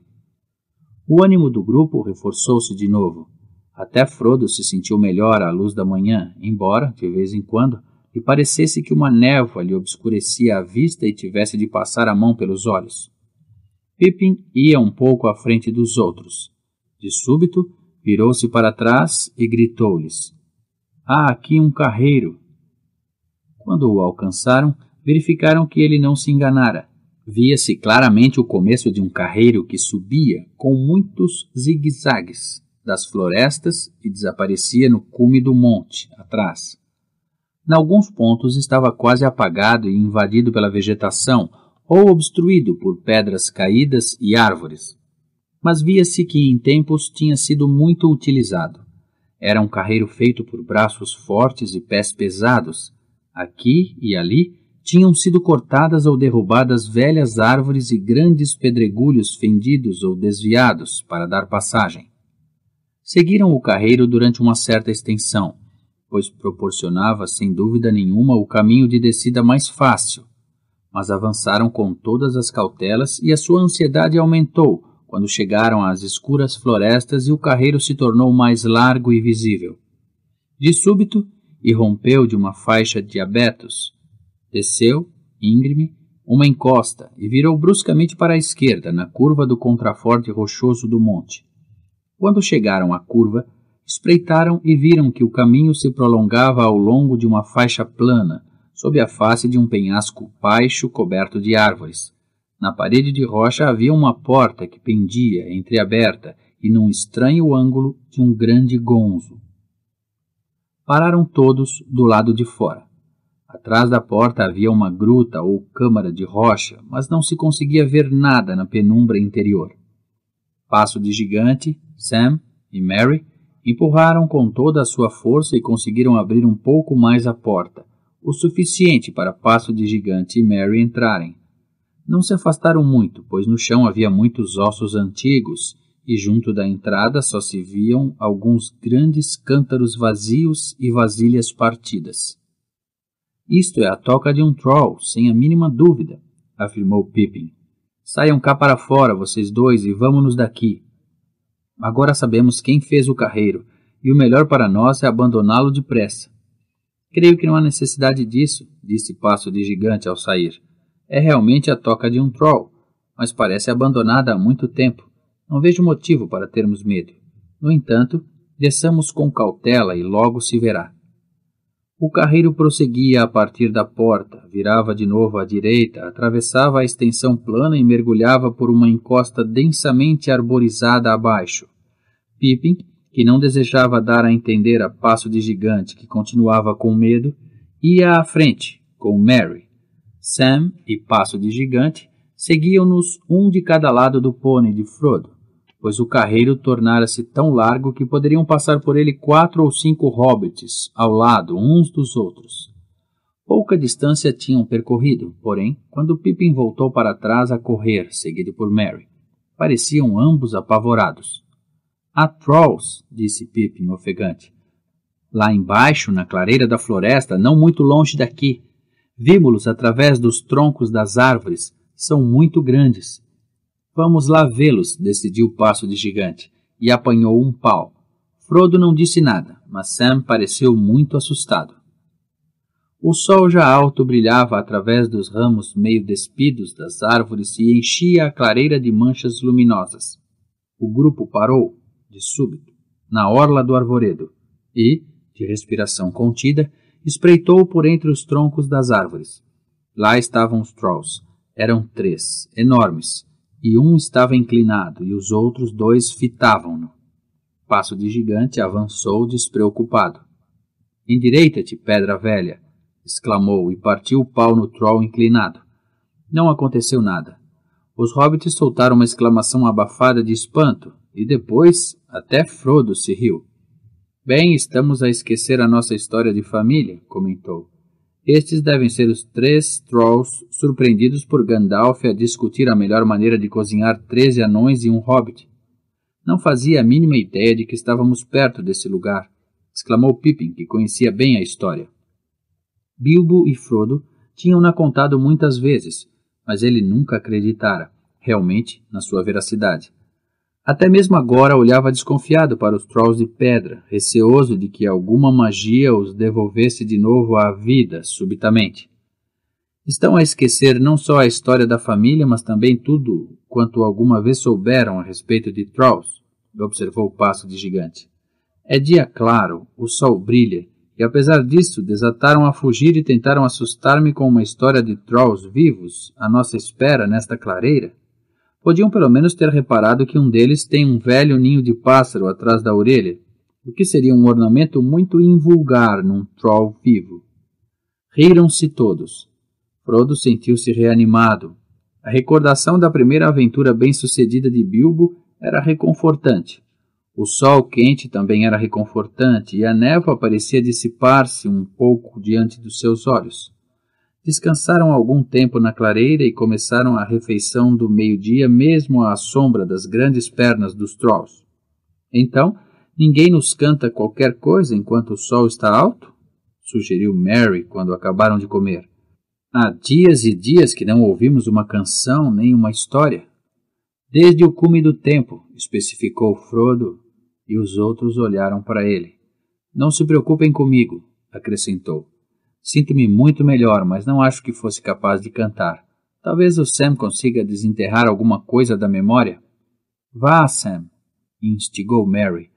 O ânimo do grupo reforçou-se de novo. Até Frodo se sentiu melhor à luz da manhã, embora, de vez em quando, lhe parecesse que uma névoa lhe obscurecia a vista e tivesse de passar a mão pelos olhos. Pippin ia um pouco à frente dos outros. De súbito, virou-se para trás e gritou-lhes: "Há aqui um carreiro!" Quando o alcançaram, verificaram que ele não se enganara. Via-se claramente o começo de um carreiro que subia com muitos zigue-zagues das florestas e desaparecia no cume do monte, atrás. Em alguns pontos estava quase apagado e invadido pela vegetação ou obstruído por pedras caídas e árvores. Mas via-se que em tempos tinha sido muito utilizado. Era um carreiro feito por braços fortes e pés pesados. Aqui e ali tinham sido cortadas ou derrubadas velhas árvores e grandes pedregulhos fendidos ou desviados para dar passagem. Seguiram o carreiro durante uma certa extensão, pois proporcionava sem dúvida nenhuma o caminho de descida mais fácil, mas avançaram com todas as cautelas e a sua ansiedade aumentou quando chegaram às escuras florestas e o carreiro se tornou mais largo e visível. De súbito, irrompeu de uma faixa de abetos, desceu, íngreme, uma encosta e virou bruscamente para a esquerda, na curva do contraforte rochoso do monte. Quando chegaram à curva, espreitaram e viram que o caminho se prolongava ao longo de uma faixa plana, sob a face de um penhasco baixo coberto de árvores. Na parede de rocha havia uma porta que pendia, entreaberta, e num estranho ângulo de um grande gonzo. Pararam todos do lado de fora. Atrás da porta havia uma gruta ou câmara de rocha, mas não se conseguia ver nada na penumbra interior. Passo de Gigante, Sam e Mary empurraram com toda a sua força e conseguiram abrir um pouco mais a porta, o suficiente para Passo de Gigante e Mary entrarem. Não se afastaram muito, pois no chão havia muitos ossos antigos e junto da entrada só se viam alguns grandes cântaros vazios e vasilhas partidas. Isto é a toca de um troll, sem a mínima dúvida, afirmou Pippin. Saiam cá para fora, vocês dois, e vamo-nos daqui. Agora sabemos quem fez o carreiro, e o melhor para nós é abandoná-lo depressa. Creio que não há necessidade disso, disse Passo de Gigante ao sair. É realmente a toca de um troll, mas parece abandonada há muito tempo. Não vejo motivo para termos medo. No entanto, desçamos com cautela e logo se verá. O carreiro prosseguia a partir da porta, virava de novo à direita, atravessava a extensão plana e mergulhava por uma encosta densamente arborizada abaixo. Pippin, que não desejava dar a entender a Passo de Gigante que continuava com medo, ia à frente, com Mary. Sam e Passo de Gigante seguiam-nos um de cada lado do pônei de Frodo, pois o carreiro tornara-se tão largo que poderiam passar por ele 4 ou 5 hobbits ao lado uns dos outros. Pouca distância tinham percorrido, porém, quando Pippin voltou para trás a correr, seguido por Mary. Pareciam ambos apavorados. Há trolls, disse Pippin ofegante. Lá embaixo, na clareira da floresta, não muito longe daqui. Vimos-los através dos troncos das árvores. São muito grandes. Vamos lá vê-los, decidiu Passo de Gigante, e apanhou um pau. Frodo não disse nada, mas Sam pareceu muito assustado. O sol já alto brilhava através dos ramos meio despidos das árvores e enchia a clareira de manchas luminosas. O grupo parou, de súbito, na orla do arvoredo, e, de respiração contida, espreitou por entre os troncos das árvores. Lá estavam os trolls. Eram 3, enormes, e um estava inclinado, e os outros 2 fitavam-no. Passo de Gigante avançou despreocupado. Endireita-te, pedra velha, exclamou e partiu o pau no troll inclinado. Não aconteceu nada. Os hobbits soltaram uma exclamação abafada de espanto, e depois até Frodo se riu. Bem, estamos a esquecer a nossa história de família, comentou. Estes devem ser os 3 trolls surpreendidos por Gandalf a discutir a melhor maneira de cozinhar 13 anões e um hobbit. Não fazia a mínima ideia de que estávamos perto desse lugar, exclamou Pippin, que conhecia bem a história. Bilbo e Frodo tinham-na contado muitas vezes, mas ele nunca acreditara, realmente, na sua veracidade. Até mesmo agora olhava desconfiado para os trolls de pedra, receoso de que alguma magia os devolvesse de novo à vida, subitamente. Estão a esquecer não só a história da família, mas também tudo quanto alguma vez souberam a respeito de trolls, observou o Passo de Gigante. É dia claro, o sol brilha, e apesar disso desataram a fugir e tentaram assustar-me com uma história de trolls vivos à nossa espera nesta clareira. Podiam pelo menos ter reparado que um deles tem um velho ninho de pássaro atrás da orelha, o que seria um ornamento muito invulgar num troll vivo. Riram-se todos. Frodo sentiu-se reanimado. A recordação da primeira aventura bem-sucedida de Bilbo era reconfortante. O sol quente também era reconfortante, e a névoa parecia dissipar-se um pouco diante dos seus olhos. Descansaram algum tempo na clareira e começaram a refeição do meio-dia mesmo à sombra das grandes pernas dos trolls. Então, ninguém nos canta qualquer coisa enquanto o sol está alto? Sugeriu Mary quando acabaram de comer. Há dias e dias que não ouvimos uma canção nem uma história. Desde o cume do tempo, especificou Frodo, e os outros olharam para ele. Não se preocupem comigo, acrescentou. Sinto-me muito melhor, mas não acho que fosse capaz de cantar. Talvez o Sam consiga desenterrar alguma coisa da memória. Vá, Sam, instigou Mary.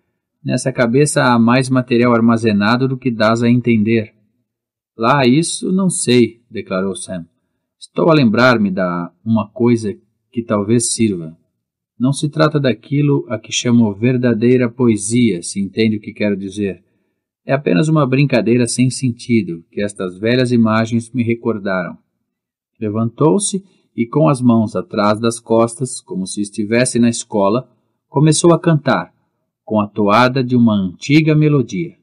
Nessa cabeça há mais material armazenado do que dás a entender. Lá isso não sei, declarou Sam. Estou a lembrar-me da uma coisa que talvez sirva. Não se trata daquilo a que chamo verdadeira poesia, se entende o que quero dizer. É apenas uma brincadeira sem sentido, que estas velhas imagens me recordaram. Levantou-se e, com as mãos atrás das costas, como se estivesse na escola, começou a cantar, com a toada de uma antiga melodia.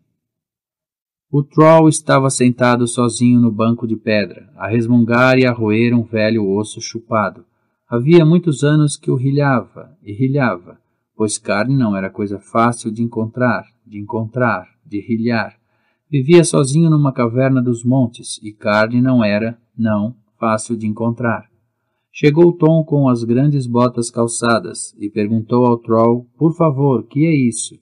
O Troll estava sentado sozinho no banco de pedra, a resmungar e a roer um velho osso chupado. Havia muitos anos que o rilhava, pois carne não era coisa fácil de encontrar, de rilhar. Vivia sozinho numa caverna dos montes, e carne não era, não, fácil de encontrar. Chegou Tom com as grandes botas calçadas, e perguntou ao Troll, por favor, que é isso?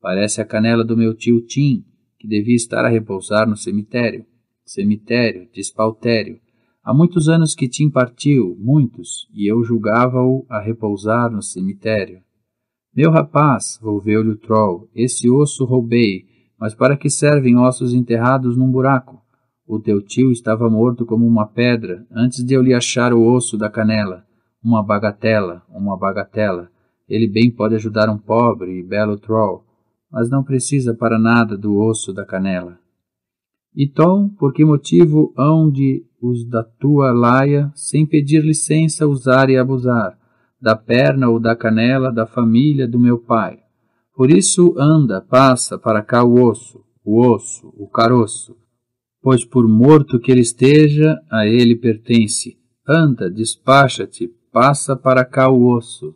Parece a canela do meu tio Tim, que devia estar a repousar no cemitério. Cemitério, despautério. Há muitos anos que Tim partiu, muitos, e eu julgava-o a repousar no cemitério. Meu rapaz, volveu-lhe o Troll, esse osso roubei, mas para que servem ossos enterrados num buraco? O teu tio estava morto como uma pedra, antes de eu lhe achar o osso da canela. Uma bagatela. Ele bem pode ajudar um pobre e belo Troll, mas não precisa para nada do osso da canela. E Tom, por que motivo hão de os da tua laia, sem pedir licença, usar e abusar, da perna ou da canela da família do meu pai? Por isso anda, passa para cá o osso, o caroço, pois por morto que ele esteja, a ele pertence. Anda, despacha-te, passa para cá o osso.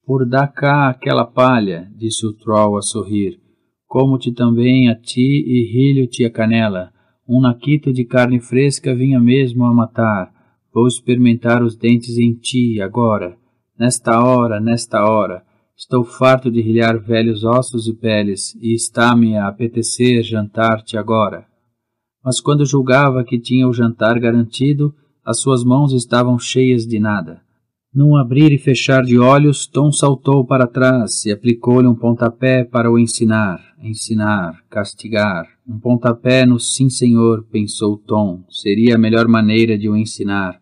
Por dá cá aquela palha, disse o Troll a sorrir. Como-te também a ti e rilho-te a canela. Um naquito de carne fresca vinha mesmo a matar. Vou experimentar os dentes em ti, agora. Nesta hora. Estou farto de rilhar velhos ossos e peles, e está-me a apetecer jantar-te agora. Mas quando julgava que tinha o jantar garantido, as suas mãos estavam cheias de nada. Num abrir e fechar de olhos, Tom saltou para trás e aplicou-lhe um pontapé para o ensinar, castigar. Um pontapé no sim senhor, pensou Tom, seria a melhor maneira de o ensinar.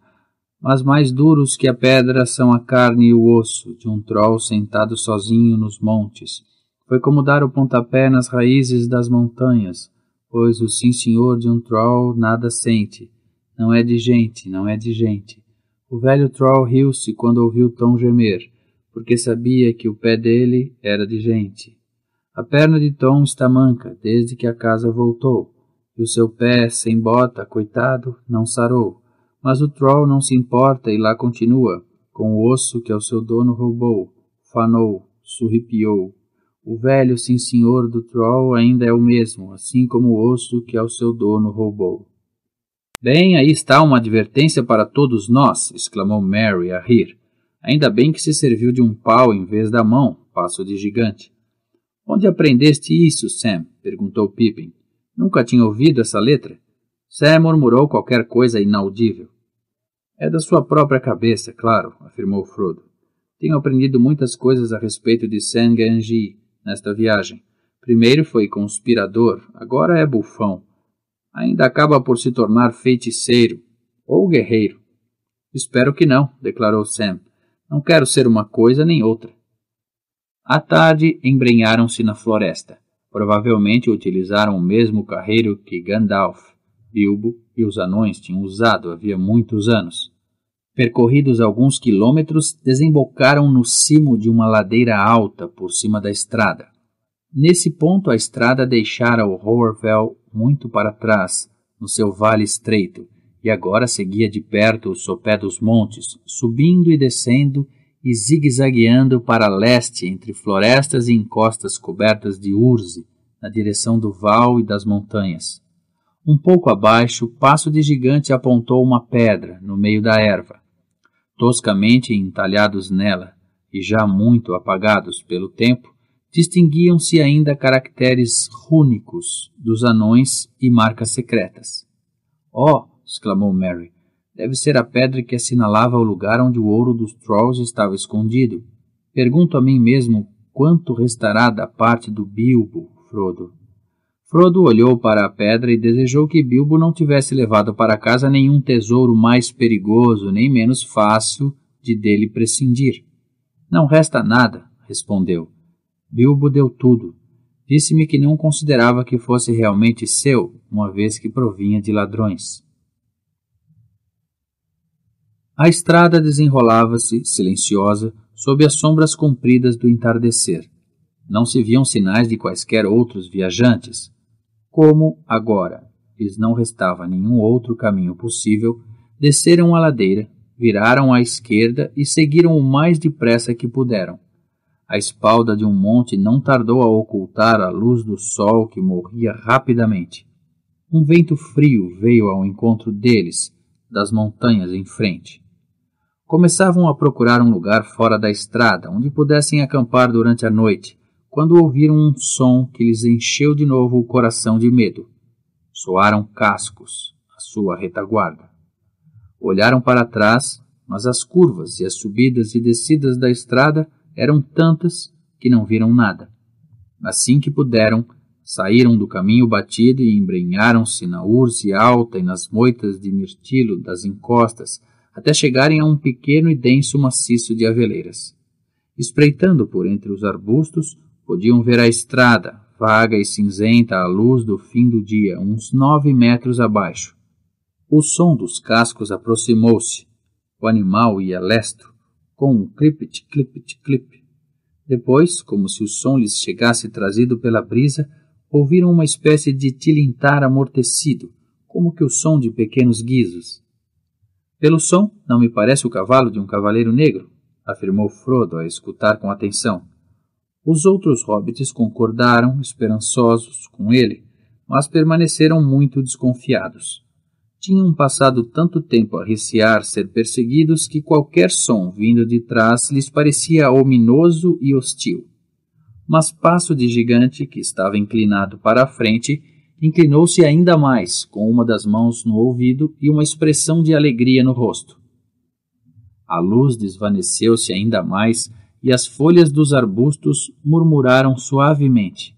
Mas mais duros que a pedra são a carne e o osso de um Troll sentado sozinho nos montes. Foi como dar o pontapé nas raízes das montanhas, pois o sim senhor de um Troll nada sente. Não é de gente. O velho Troll riu-se quando ouviu Tom gemer, porque sabia que o pé dele era de gente. A perna de Tom está manca desde que a casa voltou, e o seu pé, sem bota, coitado, não sarou. Mas o Troll não se importa e lá continua, com o osso que ao seu dono roubou, fanou, surripiou. O velho sim senhor do Troll ainda é o mesmo, assim como o osso que ao seu dono roubou. Bem, aí está uma advertência para todos nós, exclamou Mary a rir. Ainda bem que se serviu de um pau em vez da mão, passo de gigante. Onde aprendeste isso, Sam? Perguntou Pippin. Nunca tinha ouvido essa letra? Sam murmurou qualquer coisa inaudível. É da sua própria cabeça, claro, afirmou Frodo. Tenho aprendido muitas coisas a respeito de Sam-Gamgee nesta viagem. Primeiro foi conspirador, agora é bufão. Ainda acaba por se tornar feiticeiro ou guerreiro. Espero que não, declarou Sam. Não quero ser uma coisa nem outra. À tarde, embrenharam-se na floresta. Provavelmente utilizaram o mesmo carreiro que Gandalf, Bilbo e os anões tinham usado havia muitos anos. Percorridos alguns quilômetros, desembocaram no cimo de uma ladeira alta por cima da estrada. Nesse ponto a estrada deixara o Horwell muito para trás, no seu vale estreito, e agora seguia de perto o sopé dos montes, subindo e descendo e zigue-zagueando para leste entre florestas e encostas cobertas de urze, na direção do val e das montanhas. Um pouco abaixo, Passo de Gigante apontou uma pedra no meio da erva. Toscamente entalhados nela, e já muito apagados pelo tempo, distinguiam-se ainda caracteres rúnicos dos anões e marcas secretas. Oh! Exclamou Mary. Deve ser a pedra que assinalava o lugar onde o ouro dos Trolls estava escondido. Pergunto a mim mesmo quanto restará da parte do Bilbo, Frodo? Frodo olhou para a pedra e desejou que Bilbo não tivesse levado para casa nenhum tesouro mais perigoso, nem menos fácil de dele prescindir. Não resta nada, respondeu. Bilbo deu tudo. Disse-me que não considerava que fosse realmente seu, uma vez que provinha de ladrões. A estrada desenrolava-se, silenciosa, sob as sombras compridas do entardecer. Não se viam sinais de quaisquer outros viajantes. Como, agora, lhes não restava nenhum outro caminho possível, desceram a ladeira, viraram à esquerda e seguiram o mais depressa que puderam. A espalda de um monte não tardou a ocultar a luz do sol que morria rapidamente. Um vento frio veio ao encontro deles, das montanhas em frente. Começavam a procurar um lugar fora da estrada, onde pudessem acampar durante a noite, quando ouviram um som que lhes encheu de novo o coração de medo. Soaram cascos, à sua retaguarda. Olharam para trás, mas as curvas e as subidas e descidas da estrada eram tantas que não viram nada. Assim que puderam, saíram do caminho batido e embrenharam-se na urze alta e nas moitas de mirtilo das encostas, até chegarem a um pequeno e denso maciço de aveleiras. Espreitando por entre os arbustos, podiam ver a estrada, vaga e cinzenta à luz do fim do dia, uns 9 metros abaixo. O som dos cascos aproximou-se. O animal ia lesto, com um clipit, clipit, clip. Depois, como se o som lhes chegasse trazido pela brisa, ouviram uma espécie de tilintar amortecido, como que o som de pequenos guizos. Pelo som, não me parece o cavalo de um cavaleiro negro, afirmou Frodo a escutar com atenção. Os outros hobbits concordaram, esperançosos, com ele, mas permaneceram muito desconfiados. Tinham passado tanto tempo a recear ser perseguidos que qualquer som vindo de trás lhes parecia ominoso e hostil. Mas Passo de Gigante, que estava inclinado para a frente, inclinou-se ainda mais, com uma das mãos no ouvido e uma expressão de alegria no rosto. A luz desvaneceu-se ainda mais e as folhas dos arbustos murmuraram suavemente.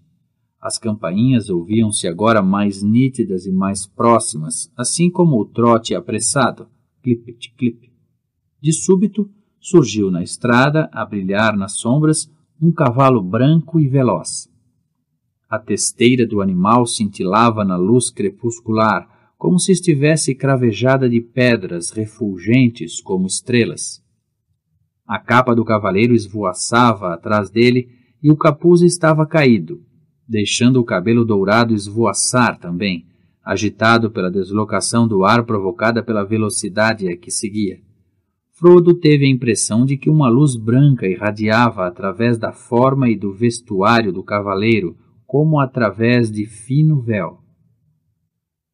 As campainhas ouviam-se agora mais nítidas e mais próximas, assim como o trote apressado, clipit, clip. De súbito, surgiu na estrada, a brilhar nas sombras, um cavalo branco e veloz. A testeira do animal cintilava na luz crepuscular, como se estivesse cravejada de pedras refulgentes como estrelas. A capa do cavaleiro esvoaçava atrás dele e o capuz estava caído, deixando o cabelo dourado esvoaçar também, agitado pela deslocação do ar provocada pela velocidade a que seguia. Frodo teve a impressão de que uma luz branca irradiava através da forma e do vestuário do cavaleiro, como através de fino véu.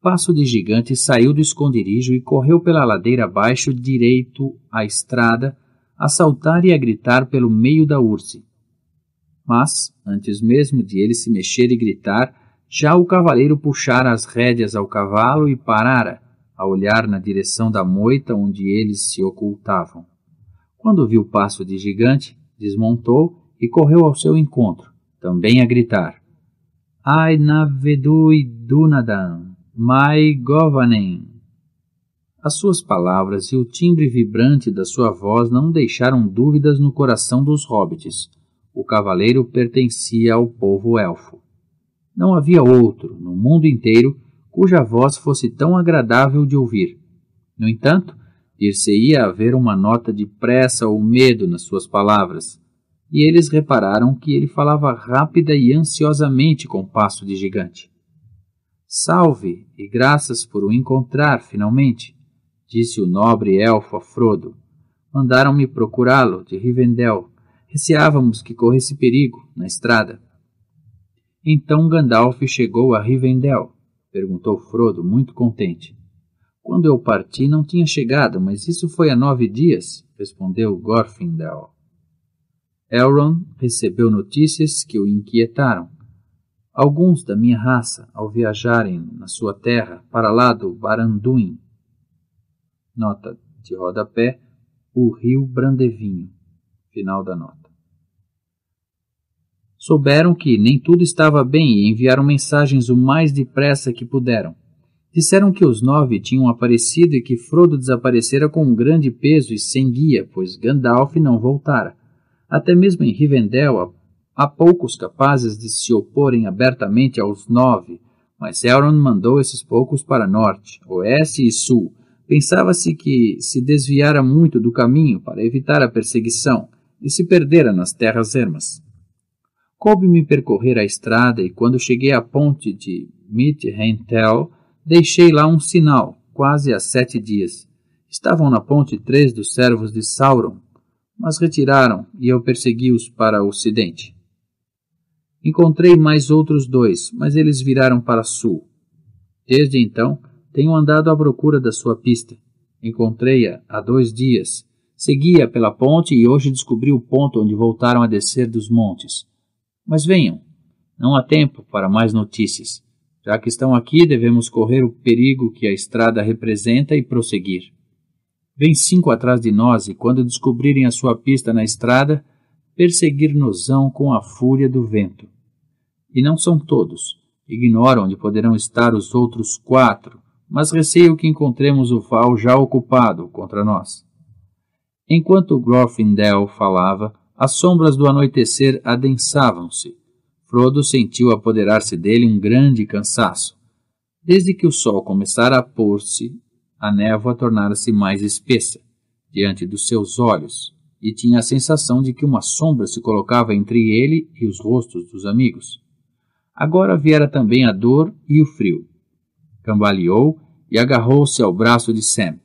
Passo de Gigante saiu do esconderijo e correu pela ladeira abaixo direito à estrada, a saltar e a gritar pelo meio da urze. Mas, antes mesmo de ele se mexer e gritar, já o cavaleiro puxara as rédeas ao cavalo e parara, a olhar na direção da moita onde eles se ocultavam. Quando viu Passo de Gigante, desmontou e correu ao seu encontro, também a gritar: Ai Navedui Dunadan, Mai Govanen. As suas palavras e o timbre vibrante da sua voz não deixaram dúvidas no coração dos hobbits. O cavaleiro pertencia ao povo elfo. Não havia outro, no mundo inteiro, cuja voz fosse tão agradável de ouvir. No entanto, dir-se-ia haver uma nota de pressa ou medo nas suas palavras, e eles repararam que ele falava rápida e ansiosamente com Passo de Gigante. Salve, e graças por o encontrar, finalmente, disse o nobre elfo a Frodo. Mandaram-me procurá-lo, de Rivendell. Receávamos que corresse perigo, na estrada. Então Gandalf chegou a Rivendell? Perguntou Frodo, muito contente. Quando eu parti não tinha chegado, mas isso foi há 9 dias, respondeu Glorfindel. Elrond recebeu notícias que o inquietaram. Alguns da minha raça, ao viajarem na sua terra, para lá do Baranduin. Nota de rodapé, o rio Brandevinho. Final da nota. Souberam que nem tudo estava bem e enviaram mensagens o mais depressa que puderam. Disseram que os 9 tinham aparecido e que Frodo desaparecera com um grande peso e sem guia, pois Gandalf não voltara. Até mesmo em Rivendell há poucos capazes de se oporem abertamente aos 9, mas Elrond mandou esses poucos para norte, oeste e sul. Pensava-se que se desviara muito do caminho para evitar a perseguição e se perdera nas terras ermas. Coube-me percorrer a estrada e quando cheguei à ponte de Mid-Hentel, deixei lá um sinal, quase há 7 dias. Estavam na ponte 3 dos servos de Sauron, mas retiraram e eu persegui-os para o ocidente. Encontrei mais outros 2, mas eles viraram para sul. Desde então, tenho andado à procura da sua pista. Encontrei-a há 2 dias. Segui-a pela ponte e hoje descobri o ponto onde voltaram a descer dos montes. Mas venham, não há tempo para mais notícias. Já que estão aqui, devemos correr o perigo que a estrada representa e prosseguir. Vem 5 atrás de nós e, quando descobrirem a sua pista na estrada, perseguir-nos-ão com a fúria do vento. E não são todos. Ignoro onde poderão estar os outros 4, mas receio que encontremos o Val já ocupado contra nós. Enquanto Glorfindel falava, as sombras do anoitecer adensavam-se. Frodo sentiu apoderar-se dele um grande cansaço. Desde que o sol começara a pôr-se, a névoa tornara-se mais espessa, diante dos seus olhos, e tinha a sensação de que uma sombra se colocava entre ele e os rostos dos amigos. Agora viera também a dor e o frio. Cambaleou e agarrou-se ao braço de Sam.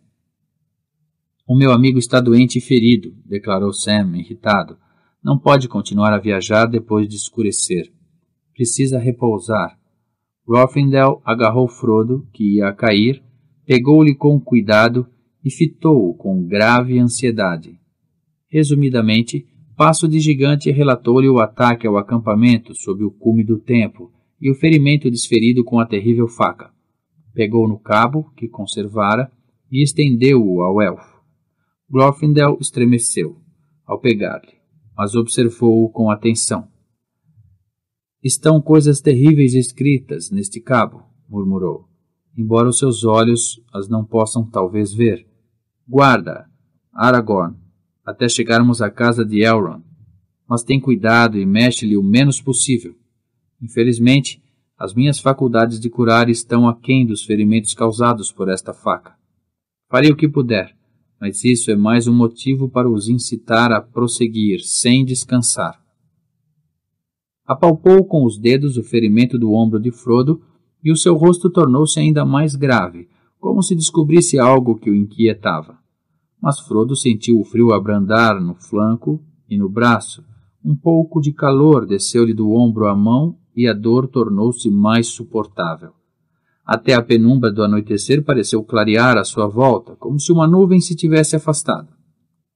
"O meu amigo está doente e ferido", declarou Sam, irritado. "Não pode continuar a viajar depois de escurecer. Precisa repousar." Glorfindel agarrou Frodo, que ia a cair, pegou-lhe com cuidado e fitou-o com grave ansiedade. Resumidamente, Passo de Gigante relatou-lhe o ataque ao acampamento sob o cume do tempo e o ferimento desferido com a terrível faca. Pegou no cabo, que conservara, e estendeu-o ao elfo. Glorfindel estremeceu ao pegar-lhe, mas observou-o com atenção. "Estão coisas terríveis escritas neste cabo", murmurou, "embora os seus olhos as não possam talvez ver. Guarda, Aragorn, até chegarmos à casa de Elrond, mas tem cuidado e mexe-lhe o menos possível. Infelizmente, as minhas faculdades de curar estão aquém dos ferimentos causados por esta faca. Farei o que puder, mas isso é mais um motivo para os incitar a prosseguir, sem descansar." Apalpou com os dedos o ferimento do ombro de Frodo e o seu rosto tornou-se ainda mais grave, como se descobrisse algo que o inquietava. Mas Frodo sentiu o frio abrandar no flanco e no braço. Um pouco de calor desceu-lhe do ombro à mão e a dor tornou-se mais suportável. Até a penumbra do anoitecer pareceu clarear à sua volta, como se uma nuvem se tivesse afastado.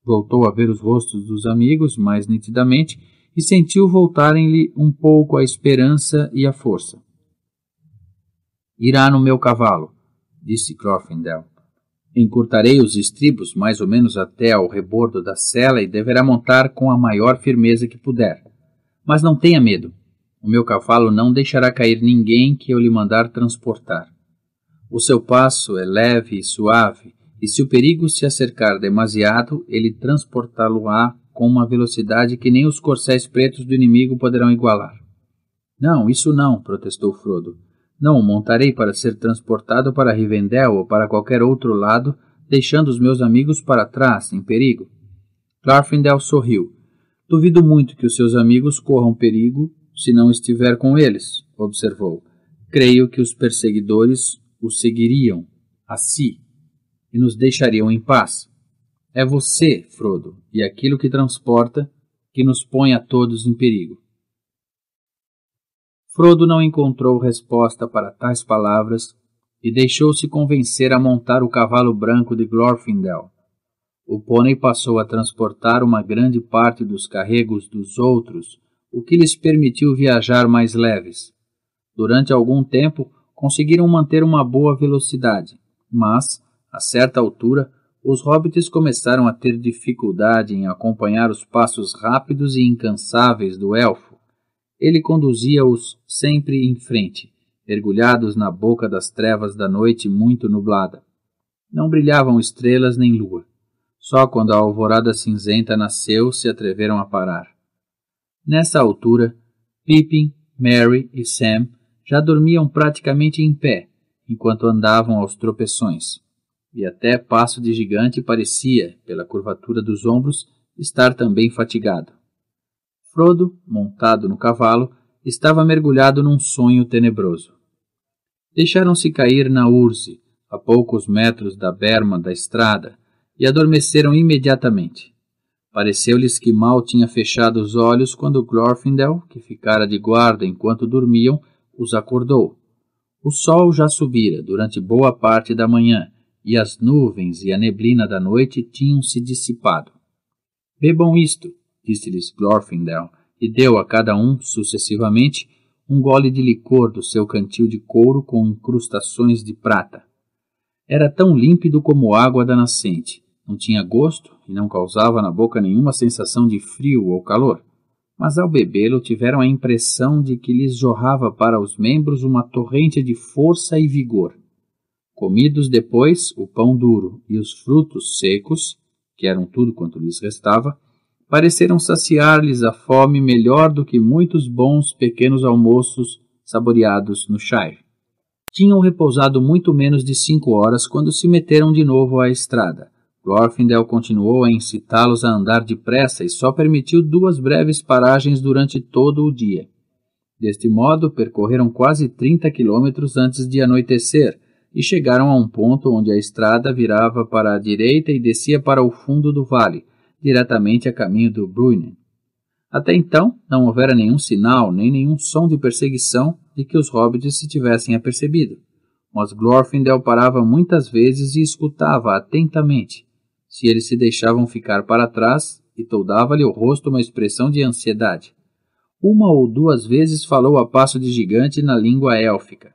Voltou a ver os rostos dos amigos mais nitidamente e sentiu voltarem-lhe um pouco a esperança e a força. "Irá no meu cavalo", disse Glorfindel. "Encurtarei os estribos mais ou menos até ao rebordo da sela e deverá montar com a maior firmeza que puder. Mas não tenha medo. O meu cavalo não deixará cair ninguém que eu lhe mandar transportar. O seu passo é leve e suave, e se o perigo se acercar demasiado, ele transportá-lo-á com uma velocidade que nem os corcéis pretos do inimigo poderão igualar." "Não, isso não", protestou Frodo. "Não o montarei para ser transportado para Rivendell ou para qualquer outro lado, deixando os meus amigos para trás, em perigo." Glorfindel sorriu. "Duvido muito que os seus amigos corram perigo se não estiver com eles", observou. "Creio que os perseguidores o seguiriam a si e nos deixariam em paz. É você, Frodo, e aquilo que transporta, que nos põe a todos em perigo." Frodo não encontrou resposta para tais palavras e deixou-se convencer a montar o cavalo branco de Glorfindel. O pônei passou a transportar uma grande parte dos carregos dos outros, o que lhes permitiu viajar mais leves. Durante algum tempo, conseguiram manter uma boa velocidade, mas, a certa altura, os hobbits começaram a ter dificuldade em acompanhar os passos rápidos e incansáveis do elfo. Ele conduzia-os sempre em frente, mergulhados na boca das trevas da noite muito nublada. Não brilhavam estrelas nem lua. Só quando a alvorada cinzenta nasceu se atreveram a parar. Nessa altura, Pippin, Merry e Sam já dormiam praticamente em pé, enquanto andavam aos tropeções, e até Passo de Gigante parecia, pela curvatura dos ombros, estar também fatigado. Frodo, montado no cavalo, estava mergulhado num sonho tenebroso. Deixaram-se cair na urze, a poucos metros da berma da estrada, e adormeceram imediatamente. Pareceu-lhes que mal tinha fechado os olhos quando Glorfindel, que ficara de guarda enquanto dormiam, os acordou. O sol já subira durante boa parte da manhã, e as nuvens e a neblina da noite tinham se dissipado. Bebam isto, disse-lhes Glorfindel, e deu a cada um, sucessivamente, um gole de licor do seu cantil de couro com incrustações de prata. Era tão límpido como água da nascente, não tinha gosto e não causava na boca nenhuma sensação de frio ou calor, mas ao bebê-lo tiveram a impressão de que lhes jorrava para os membros uma torrente de força e vigor. Comidos depois o pão duro e os frutos secos, que eram tudo quanto lhes restava, pareceram saciar-lhes a fome melhor do que muitos bons pequenos almoços saboreados no Shire. Tinham repousado muito menos de 5 horas quando se meteram de novo à estrada. Glorfindel continuou a incitá-los a andar depressa e só permitiu 2 breves paragens durante todo o dia. Deste modo, percorreram quase 30 quilômetros antes de anoitecer e chegaram a um ponto onde a estrada virava para a direita e descia para o fundo do vale, diretamente a caminho do Bruinen. Até então, não houvera nenhum sinal, nem nenhum som de perseguição de que os hobbits se tivessem apercebido. Mas Glorfindel parava muitas vezes e escutava atentamente, se eles se deixavam ficar para trás, e toldava-lhe o rosto uma expressão de ansiedade. 1 ou 2 vezes falou a Passo de Gigante na língua élfica.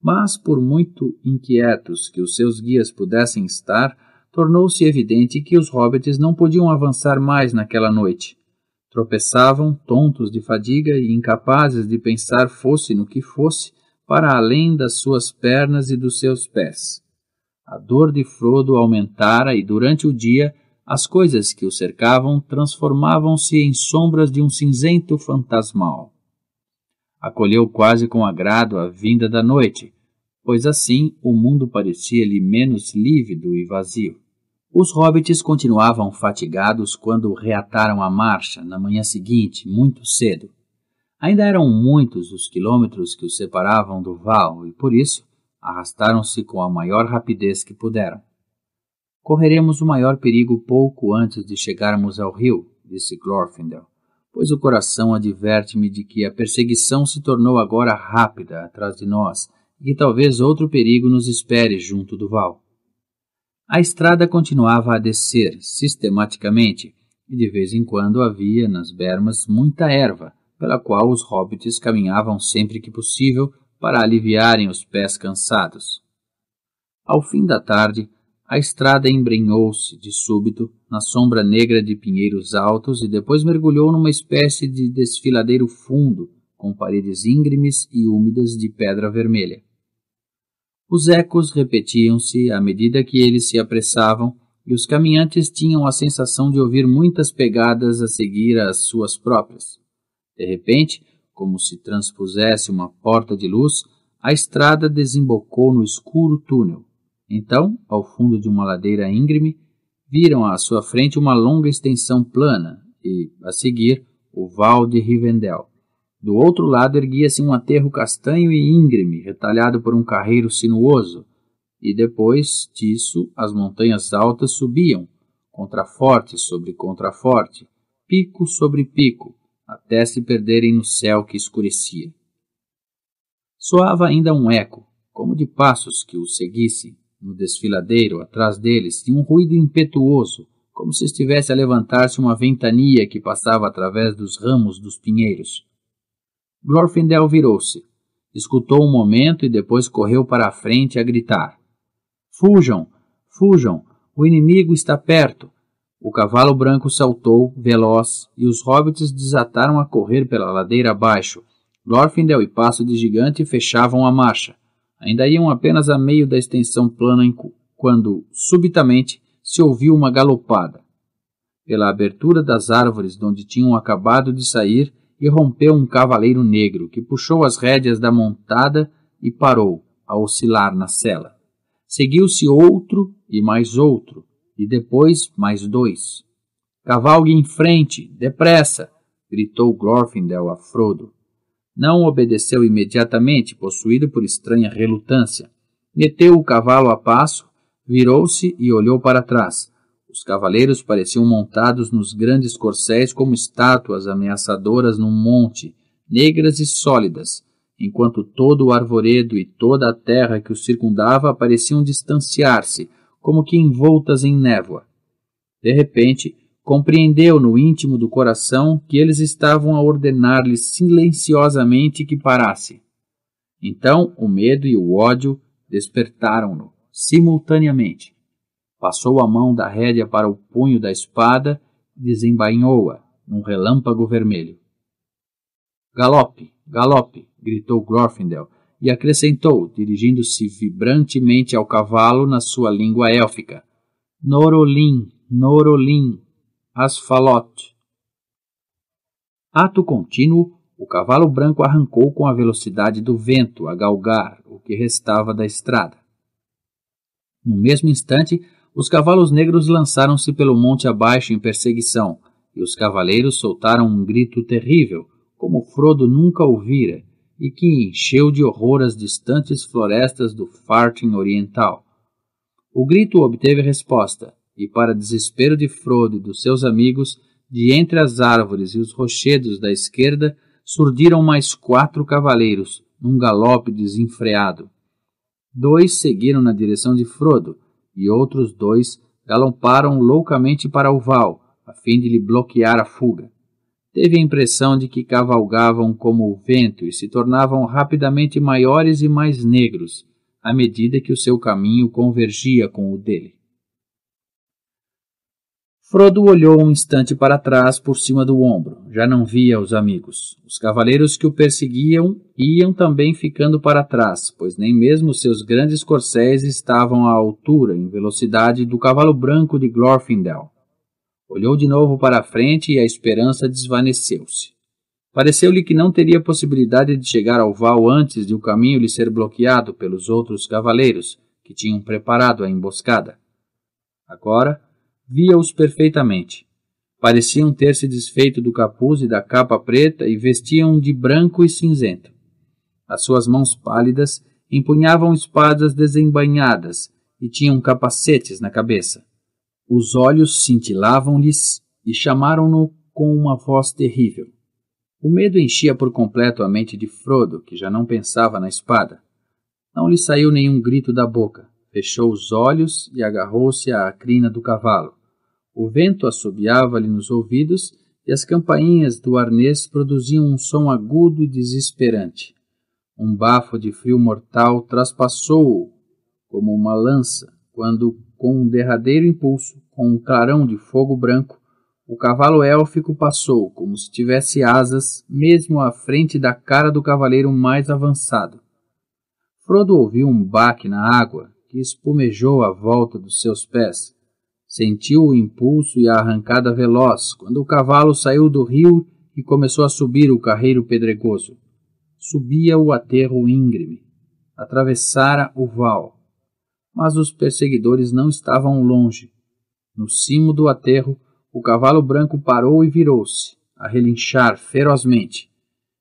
Mas, por muito inquietos que os seus guias pudessem estar, tornou-se evidente que os hobbits não podiam avançar mais naquela noite. Tropeçavam, tontos de fadiga e incapazes de pensar fosse no que fosse, para além das suas pernas e dos seus pés. A dor de Frodo aumentara e durante o dia as coisas que o cercavam transformavam-se em sombras de um cinzento fantasmal. Acolheu quase com agrado a vinda da noite, pois assim o mundo parecia-lhe menos lívido e vazio. Os hobbits continuavam fatigados quando reataram a marcha na manhã seguinte, muito cedo. Ainda eram muitos os quilômetros que os separavam do val e, por isso, arrastaram-se com a maior rapidez que puderam. Correremos o maior perigo pouco antes de chegarmos ao rio, disse Glorfindel, pois o coração adverte-me de que a perseguição se tornou agora rápida atrás de nós e que talvez outro perigo nos espere junto do val. A estrada continuava a descer sistematicamente e de vez em quando havia nas bermas muita erva, pela qual os hobbits caminhavam sempre que possível para aliviarem os pés cansados. Ao fim da tarde, a estrada embrenhou-se de súbito na sombra negra de pinheiros altos e depois mergulhou numa espécie de desfiladeiro fundo, com paredes íngremes e úmidas de pedra vermelha. Os ecos repetiam-se à medida que eles se apressavam e os caminhantes tinham a sensação de ouvir muitas pegadas a seguir às suas próprias. De repente, como se transpusesse uma porta de luz, a estrada desembocou no escuro túnel. Então, ao fundo de uma ladeira íngreme, viram à sua frente uma longa extensão plana e, a seguir, o val de Rivendell. Do outro lado erguia-se um aterro castanho e íngreme, retalhado por um carreiro sinuoso, e depois disso as montanhas altas subiam, contraforte sobre contraforte, pico sobre pico, até se perderem no céu que escurecia. Soava ainda um eco, como de passos que os seguissem, no desfiladeiro atrás deles, e um ruído impetuoso, como se estivesse a levantar-se uma ventania que passava através dos ramos dos pinheiros. Glorfindel virou-se, escutou um momento e depois correu para a frente a gritar: Fujam! Fujam! O inimigo está perto! O cavalo branco saltou, veloz, e os hobbits desataram a correr pela ladeira abaixo. Glorfindel e Passo de Gigante fechavam a marcha. Ainda iam apenas a meio da extensão plana quando, subitamente, se ouviu uma galopada. Pela abertura das árvores de onde tinham acabado de sair, irrompeu um cavaleiro negro, que puxou as rédeas da montada e parou, a oscilar na sela. Seguiu-se outro e mais outro, e depois mais dois. «Cavalgue em frente, depressa!» gritou Glorfindel a Frodo. Não obedeceu imediatamente, possuído por estranha relutância. Meteu o cavalo a passo, virou-se e olhou para trás. Os cavaleiros pareciam montados nos grandes corcéis como estátuas ameaçadoras num monte, negras e sólidas, enquanto todo o arvoredo e toda a terra que os circundava pareciam distanciar-se, como que envoltas em névoa. De repente, compreendeu no íntimo do coração que eles estavam a ordenar-lhe silenciosamente que parasse. Então o medo e o ódio despertaram-no simultaneamente. Passou a mão da rédea para o punho da espada e desembainhou-a num relâmpago vermelho. «Galope, galope!» gritou Glorfindel e acrescentou, dirigindo-se vibrantemente ao cavalo na sua língua élfica. «Norolim, Norolim, Asfalot!» Ato contínuo, o cavalo branco arrancou com a velocidade do vento a galgar o que restava da estrada. No mesmo instante, os cavalos negros lançaram-se pelo monte abaixo em perseguição, e os cavaleiros soltaram um grito terrível, como Frodo nunca ouvira, e que encheu de horror as distantes florestas do Farthing oriental. O grito obteve resposta, e para desespero de Frodo e dos seus amigos, de entre as árvores e os rochedos da esquerda, surdiram mais 4 cavaleiros, num galope desenfreado. 2 seguiram na direção de Frodo, e outros 2 galoparam loucamente para o val, a fim de lhe bloquear a fuga. Teve a impressão de que cavalgavam como o vento e se tornavam rapidamente maiores e mais negros, à medida que o seu caminho convergia com o dele. Frodo olhou um instante para trás por cima do ombro. Já não via os amigos. Os cavaleiros que o perseguiam iam também ficando para trás, pois nem mesmo seus grandes corcéis estavam à altura, em velocidade, do cavalo branco de Glorfindel. Olhou de novo para a frente e a esperança desvaneceu-se. Pareceu-lhe que não teria possibilidade de chegar ao val antes de o caminho lhe ser bloqueado pelos outros cavaleiros, que tinham preparado a emboscada. Agora, via-os perfeitamente. Pareciam ter se desfeito do capuz e da capa preta e vestiam de branco e cinzento. As suas mãos pálidas empunhavam espadas desembainhadas e tinham capacetes na cabeça. Os olhos cintilavam-lhes e chamaram-no com uma voz terrível. O medo enchia por completo a mente de Frodo, que já não pensava na espada. Não lhe saiu nenhum grito da boca. Fechou os olhos e agarrou-se à crina do cavalo. O vento assobiava-lhe nos ouvidos e as campainhas do arnês produziam um som agudo e desesperante. Um bafo de frio mortal traspassou-o como uma lança, quando, com um derradeiro impulso, com um clarão de fogo branco, o cavalo élfico passou, como se tivesse asas, mesmo à frente da cara do cavaleiro mais avançado. Frodo ouviu um baque na água, que espumejou à volta dos seus pés. Sentiu o impulso e a arrancada veloz, quando o cavalo saiu do rio e começou a subir o carreiro pedregoso. Subia o aterro íngreme. Atravessara o val. Mas os perseguidores não estavam longe. No cimo do aterro, o cavalo branco parou e virou-se, a relinchar ferozmente.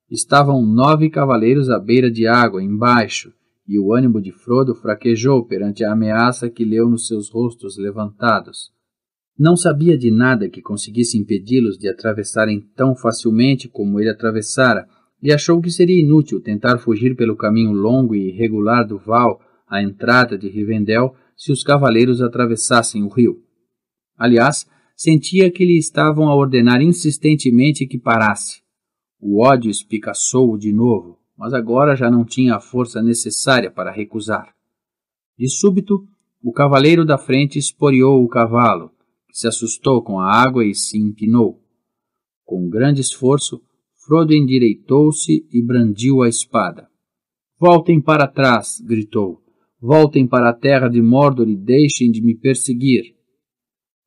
Estavam 9 cavaleiros à beira de água, embaixo, e o ânimo de Frodo fraquejou perante a ameaça que leu nos seus rostos levantados. Não sabia de nada que conseguisse impedi-los de atravessarem tão facilmente como ele atravessara, e achou que seria inútil tentar fugir pelo caminho longo e irregular do val à entrada de Rivendell se os cavaleiros atravessassem o rio. Aliás, sentia que lhe estavam a ordenar insistentemente que parasse. O ódio espicaçou-o de novo, mas agora já não tinha a força necessária para recusar. De súbito, o cavaleiro da frente esporeou o cavalo, que se assustou com a água e se empinou. Com grande esforço, Frodo endireitou-se e brandiu a espada. Voltem para trás, gritou. Voltem para a terra de Mordor e deixem de me perseguir.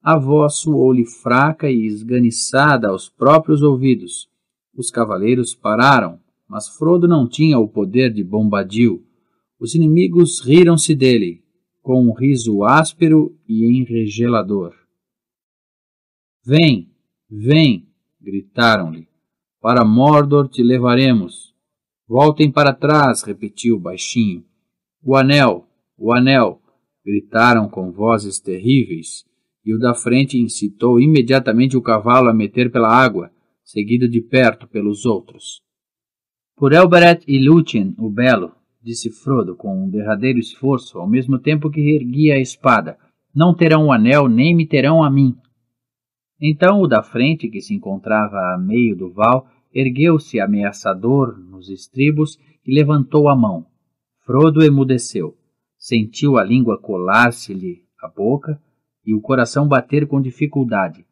A voz soou-lhe fraca e esganiçada aos próprios ouvidos. Os cavaleiros pararam, mas Frodo não tinha o poder de Bombadil. Os inimigos riram-se dele, com um riso áspero e enregelador. Vem, vem, gritaram-lhe. Para Mordor te levaremos. Voltem para trás, repetiu baixinho. O anel, gritaram com vozes terríveis, e o da frente incitou imediatamente o cavalo a meter pela água, seguido de perto pelos outros. Por Elbereth e Lúthien, o Belo, disse Frodo com um derradeiro esforço, ao mesmo tempo que erguia a espada, não terão o anel nem me terão a mim. Então o da frente, que se encontrava a meio do val, ergueu-se ameaçador nos estribos e levantou a mão. Frodo emudeceu, sentiu a língua colar-se-lhe à boca e o coração bater com dificuldade.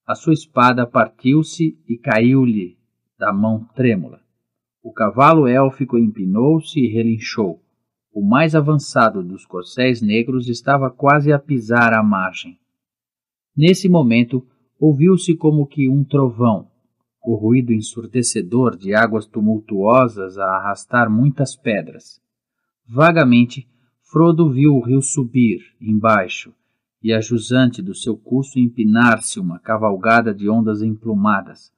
A sua espada partiu-se e caiu-lhe da mão trêmula. O cavalo élfico empinou-se e relinchou. O mais avançado dos corcéis negros estava quase a pisar a margem. Nesse momento, ouviu-se como que um trovão, o ruído ensurdecedor de águas tumultuosas a arrastar muitas pedras. Vagamente, Frodo viu o rio subir, embaixo, e a jusante do seu curso empinar-se uma cavalgada de ondas emplumadas.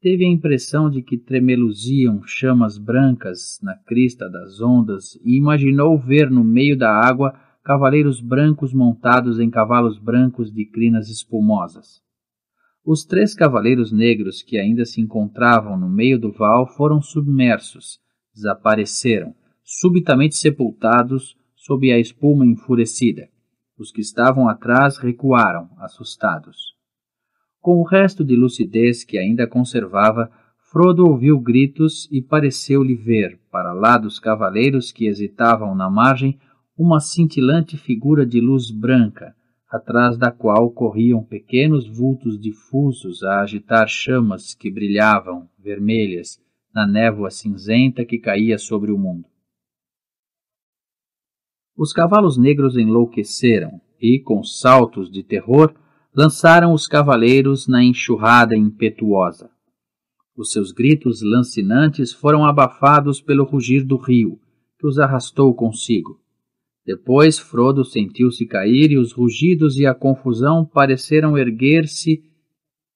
Teve a impressão de que tremeluziam chamas brancas na crista das ondas e imaginou ver no meio da água cavaleiros brancos montados em cavalos brancos de crinas espumosas. Os 3 cavaleiros negros que ainda se encontravam no meio do val foram submersos, desapareceram, subitamente sepultados sob a espuma enfurecida. Os que estavam atrás recuaram, assustados. Com o resto de lucidez que ainda conservava, Frodo ouviu gritos e pareceu-lhe ver, para lá dos cavaleiros que hesitavam na margem, uma cintilante figura de luz branca, atrás da qual corriam pequenos vultos difusos a agitar chamas que brilhavam, vermelhas, na névoa cinzenta que caía sobre o mundo. Os cavalos negros enlouqueceram e, com saltos de terror, lançaram os cavaleiros na enxurrada impetuosa. Os seus gritos lancinantes foram abafados pelo rugir do rio, que os arrastou consigo. Depois Frodo sentiu-se cair e os rugidos e a confusão pareceram erguer-se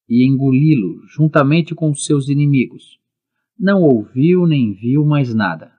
e engoli-lo, juntamente com os seus inimigos. Não ouviu nem viu mais nada.